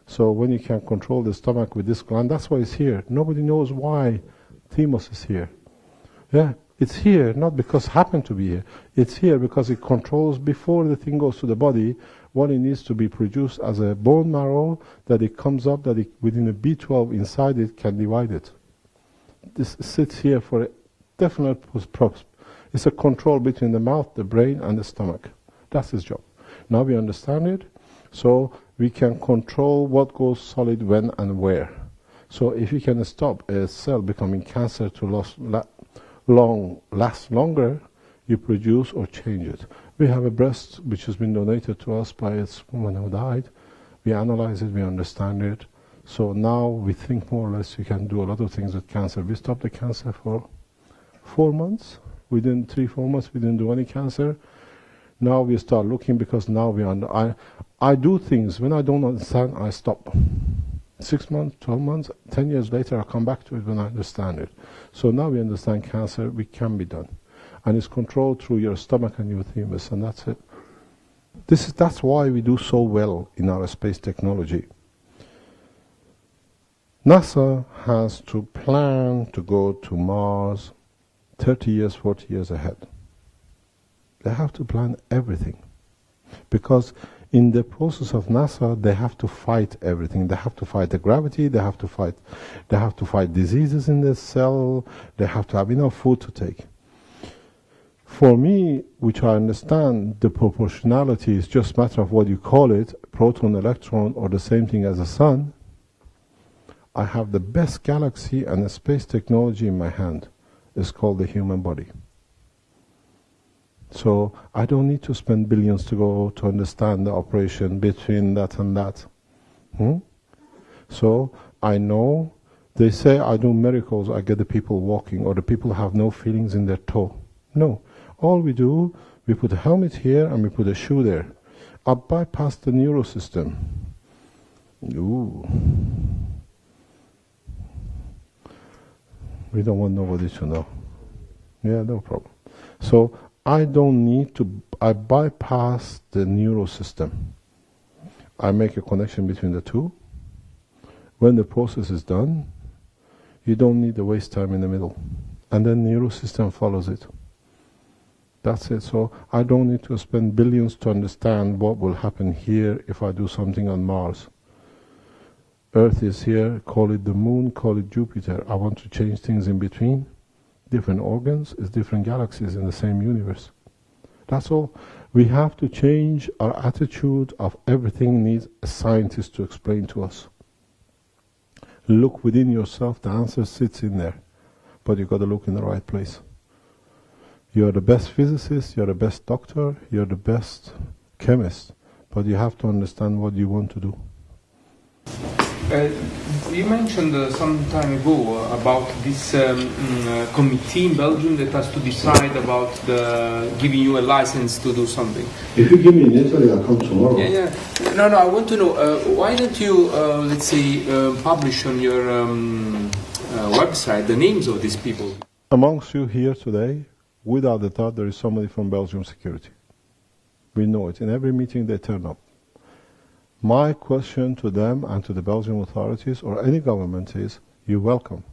So when you can control the stomach with this gland, that's why it's here. Nobody knows why thymus is here. Yeah, it's here not because it happened to be here. It's here because it controls before the thing goes to the body what it needs to be produced as a bone marrow, that it comes up, that it, within a B12 inside it can divide it. This sits here for a definite purpose. It's a control between the mouth, the brain and the stomach. That's its job. Now we understand it, so we can control what goes solid when and where. So if you can stop a cell becoming cancer to last longer, you produce or change it. We have a breast which has been donated to us by a woman who died. We analyze it, we understand it. So now we think more or less you can do a lot of things with cancer. We stopped the cancer for 4 months. Within 3-4 months we didn't do any cancer. Now we start looking, because now we I do things, when I don't understand I stop. 6 months, 12 months, 10 years later I come back to it when I understand it. So now we understand cancer, we can be done. And it's controlled through your stomach and your thymus, and that's it. That's why we do so well in our space technology. NASA has to plan to go to Mars 30 years, 40 years ahead. They have to plan everything. Because in the process of NASA, they have to fight everything. They have to fight the gravity, they have to fight diseases in the cell, they have to have enough food to take. For me, which I understand the proportionality is just a matter of what you call it, proton, electron, or the same thing as the sun, I have the best galaxy and the space technology in my hand. It's called the human body. So I don't need to spend billions to go to understand the operation between that and that. So I know, they say I do miracles, I get the people walking, or the people have no feelings in their toe. No. All we do, we put a helmet here and we put a shoe there. I bypass the neurosystem. Ooh. We don't want nobody to know. Yeah, no problem. So I don't need to, I bypass the neurosystem. I make a connection between the two. When the process is done, you don't need to waste time in the middle. And then the neurosystem follows it. That's it. So I don't need to spend billions to understand what will happen here if I do something on Mars. Earth is here, call it the moon, call it Jupiter. I want to change things in between. Different organs is different galaxies in the same universe. That's all. We have to change our attitude of everything needs a scientist to explain to us. Look within yourself, the answer sits in there. But you've got to look in the right place. You're the best physicist, you're the best doctor, you're the best chemist. But you have to understand what you want to do. You mentioned some time ago about this committee in Belgium that has to decide about giving you a license to do something. If you give me in Italy, I'll come tomorrow. Yeah. No, I want to know, why don't you, let's say, publish on your website the names of these people? Amongst you here today, without a doubt, there is somebody from Belgium security. We know it. In every meeting they turn up. My question to them and to the Belgian authorities or any government is, you're welcome.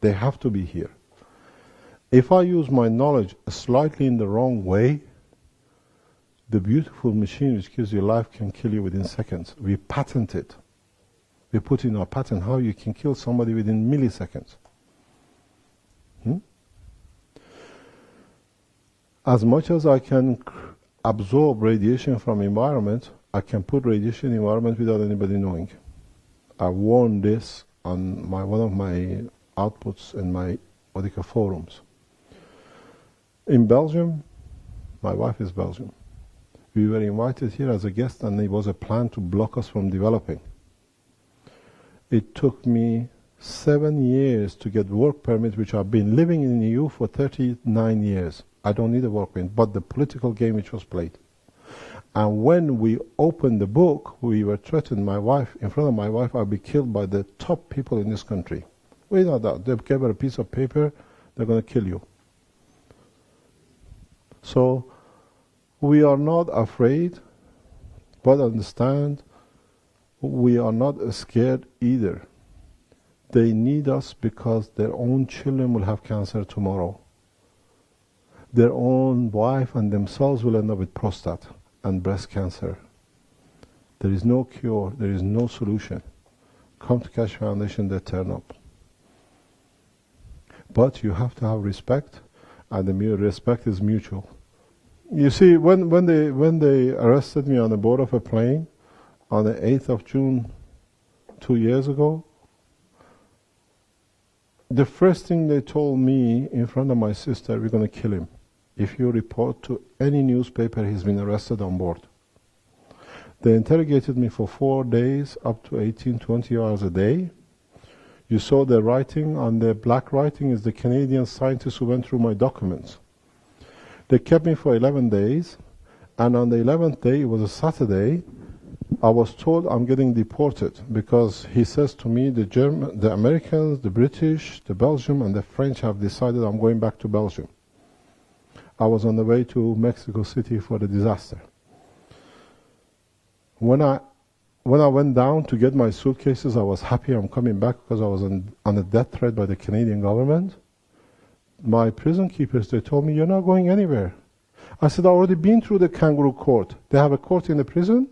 They have to be here. If I use my knowledge slightly in the wrong way, the beautiful machine which gives you life can kill you within seconds. We patent it. We put in our patent how you can kill somebody within milliseconds. As much as I can absorb radiation from environment, I can put radiation in environment without anybody knowing. I warned this on one of my outputs in my forums. In Belgium, my wife is Belgian. We were invited here as a guest and there was a plan to block us from developing. It took me 7 years to get work permit, which I've been living in the EU for 39 years. I don't need a work permit, but the political game which was played. And when we opened the book, we were threatened, my wife, in front of my wife, I'll be killed by the top people in this country. Without doubt, they gave her a piece of paper, they're going to kill you. So, we are not afraid, but understand, we are not scared either. They need us because their own children will have cancer tomorrow. Their own wife and themselves will end up with prostate and breast cancer. There is no cure, there is no solution. Come to Keshe Foundation, they turn up. But you have to have respect, and the respect is mutual. You see, when they arrested me on the board of a plane on the 8th of June 2 years ago, the first thing they told me in front of my sister, we're going to kill him. If you report to any newspaper, he's been arrested on board. They interrogated me for 4 days, up to 18, 20 hours a day. You saw the writing, on the black writing is the Canadian scientist who went through my documents. They kept me for 11 days, and on the 11th day, it was a Saturday, I was told I'm getting deported because he says to me, the Americans, the British, the Belgium, and the French have decided I'm going back to Belgium. I was on the way to Mexico City for the disaster. When I went down to get my suitcases, I was happy I'm coming back because I was on a death threat by the Canadian government. My prison keepers, they told me, you're not going anywhere. I said, I've already been through the kangaroo court. They have a court in the prison,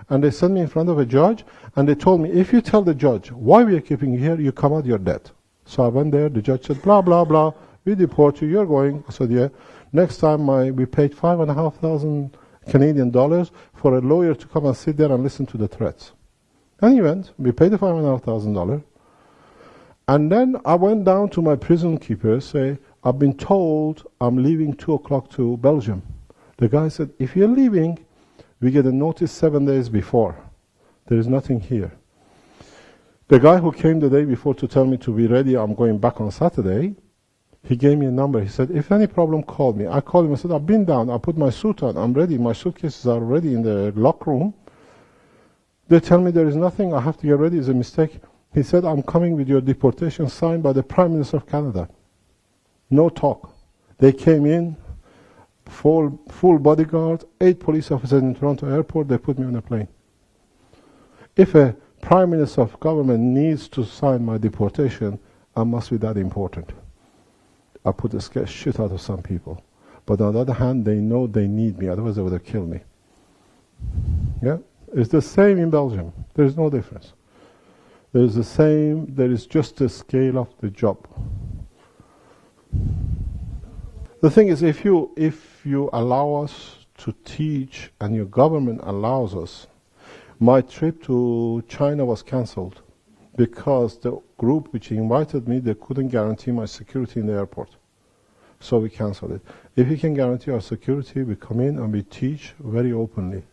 and they sent me in front of a judge, and they told me, if you tell the judge why we are keeping you here, you come out, you're dead. So I went there, the judge said, blah, blah, blah, we deport you, you're going. I said, yeah. Next time we paid $5,500 Canadian dollars for a lawyer to come and sit there and listen to the threats. And he went, we paid the $5,500. And then I went down to my prison keeper, say, I've been told I'm leaving 2 o'clock to Belgium. The guy said, if you're leaving, we get a notice 7 days before. There is nothing here. The guy who came the day before to tell me to be ready, I'm going back on Saturday, he gave me a number. He said, if any problem, call me. I called him and said, I've been down, I put my suit on, I'm ready, my suitcases are ready in the lock room. They tell me there is nothing, I have to get ready, it's a mistake. He said, I'm coming with your deportation signed by the Prime Minister of Canada. No talk. They came in, full bodyguard, 8 police officers in Toronto airport, they put me on a plane. If a Prime Minister of government needs to sign my deportation, I must be that important. I put the scare shit out of some people. But on the other hand, they know they need me, otherwise they would have killed me. Yeah? It's the same in Belgium. There's no difference. There's the same, there is just the scale of the job. The thing is, if you allow us to teach and your government allows us, my trip to China was cancelled because the group which invited me, they couldn't guarantee my security in the airport. So we cancelled it. If you can guarantee our security, we come in and we teach very openly.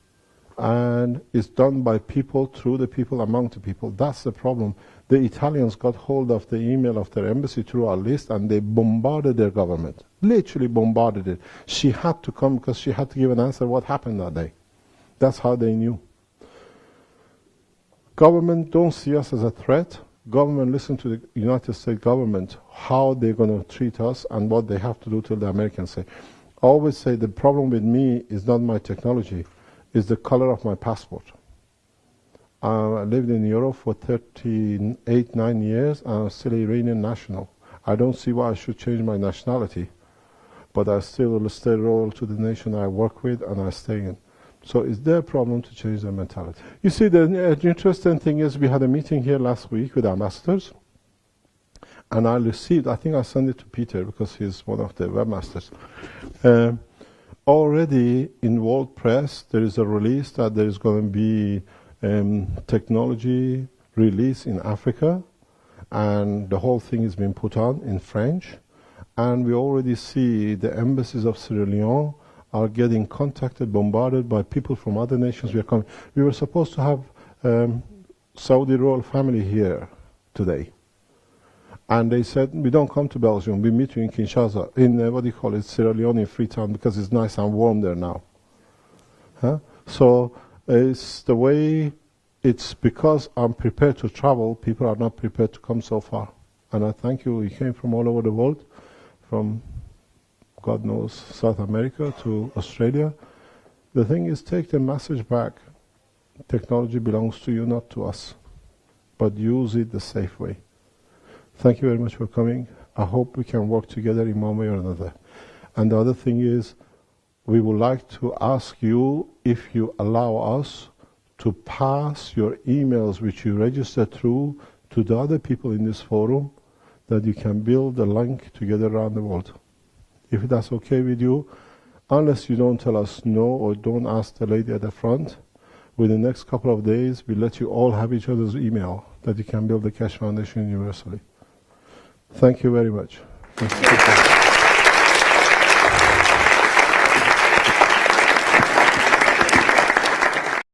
And it's done by people, through the people, among the people. That's the problem. The Italians got hold of the email of their embassy through our list and they bombarded their government. Literally bombarded it. She had to come because she had to give an answer what happened that day. That's how they knew. Government don't see us as a threat. Government listen to the United States government, how they're going to treat us and what they have to do till the Americans say. I always say the problem with me is not my technology, it's the color of my passport. I lived in Europe for 9 years and I'm still Iranian national. I don't see why I should change my nationality, but I still will stay loyal to the nation I work with and I stay in. So it's their problem to change their mentality. You see, the interesting thing is we had a meeting here last week with ambassadors, and I received, I think I sent it to Peter because he's one of the webmasters. Already in world press there is a release that there is going to be technology release in Africa, and the whole thing is being put on in French, and we already see the embassies of Sierra Leone are getting contacted, bombarded by people from other nations. We were supposed to have Saudi royal family here today. And they said, we don't come to Belgium, we meet you in Kinshasa, in Sierra Leone, in Freetown, because it's nice and warm there now. Huh? So it's the way, it's because I'm prepared to travel, people are not prepared to come so far. And I thank you, you came from all over the world, from God knows, South America to Australia. The thing is, take the message back. Technology belongs to you, not to us. But use it the safe way. Thank you very much for coming. I hope we can work together in one way or another. And the other thing is, we would like to ask you if you allow us to pass your emails which you register through to the other people in this forum, that you can build a link together around the world. If that's okay with you, unless you don't tell us no or don't ask the lady at the front, within the next couple of days, we'll let you all have each other's email that you can build the Keshe Foundation universally. Thank you very much.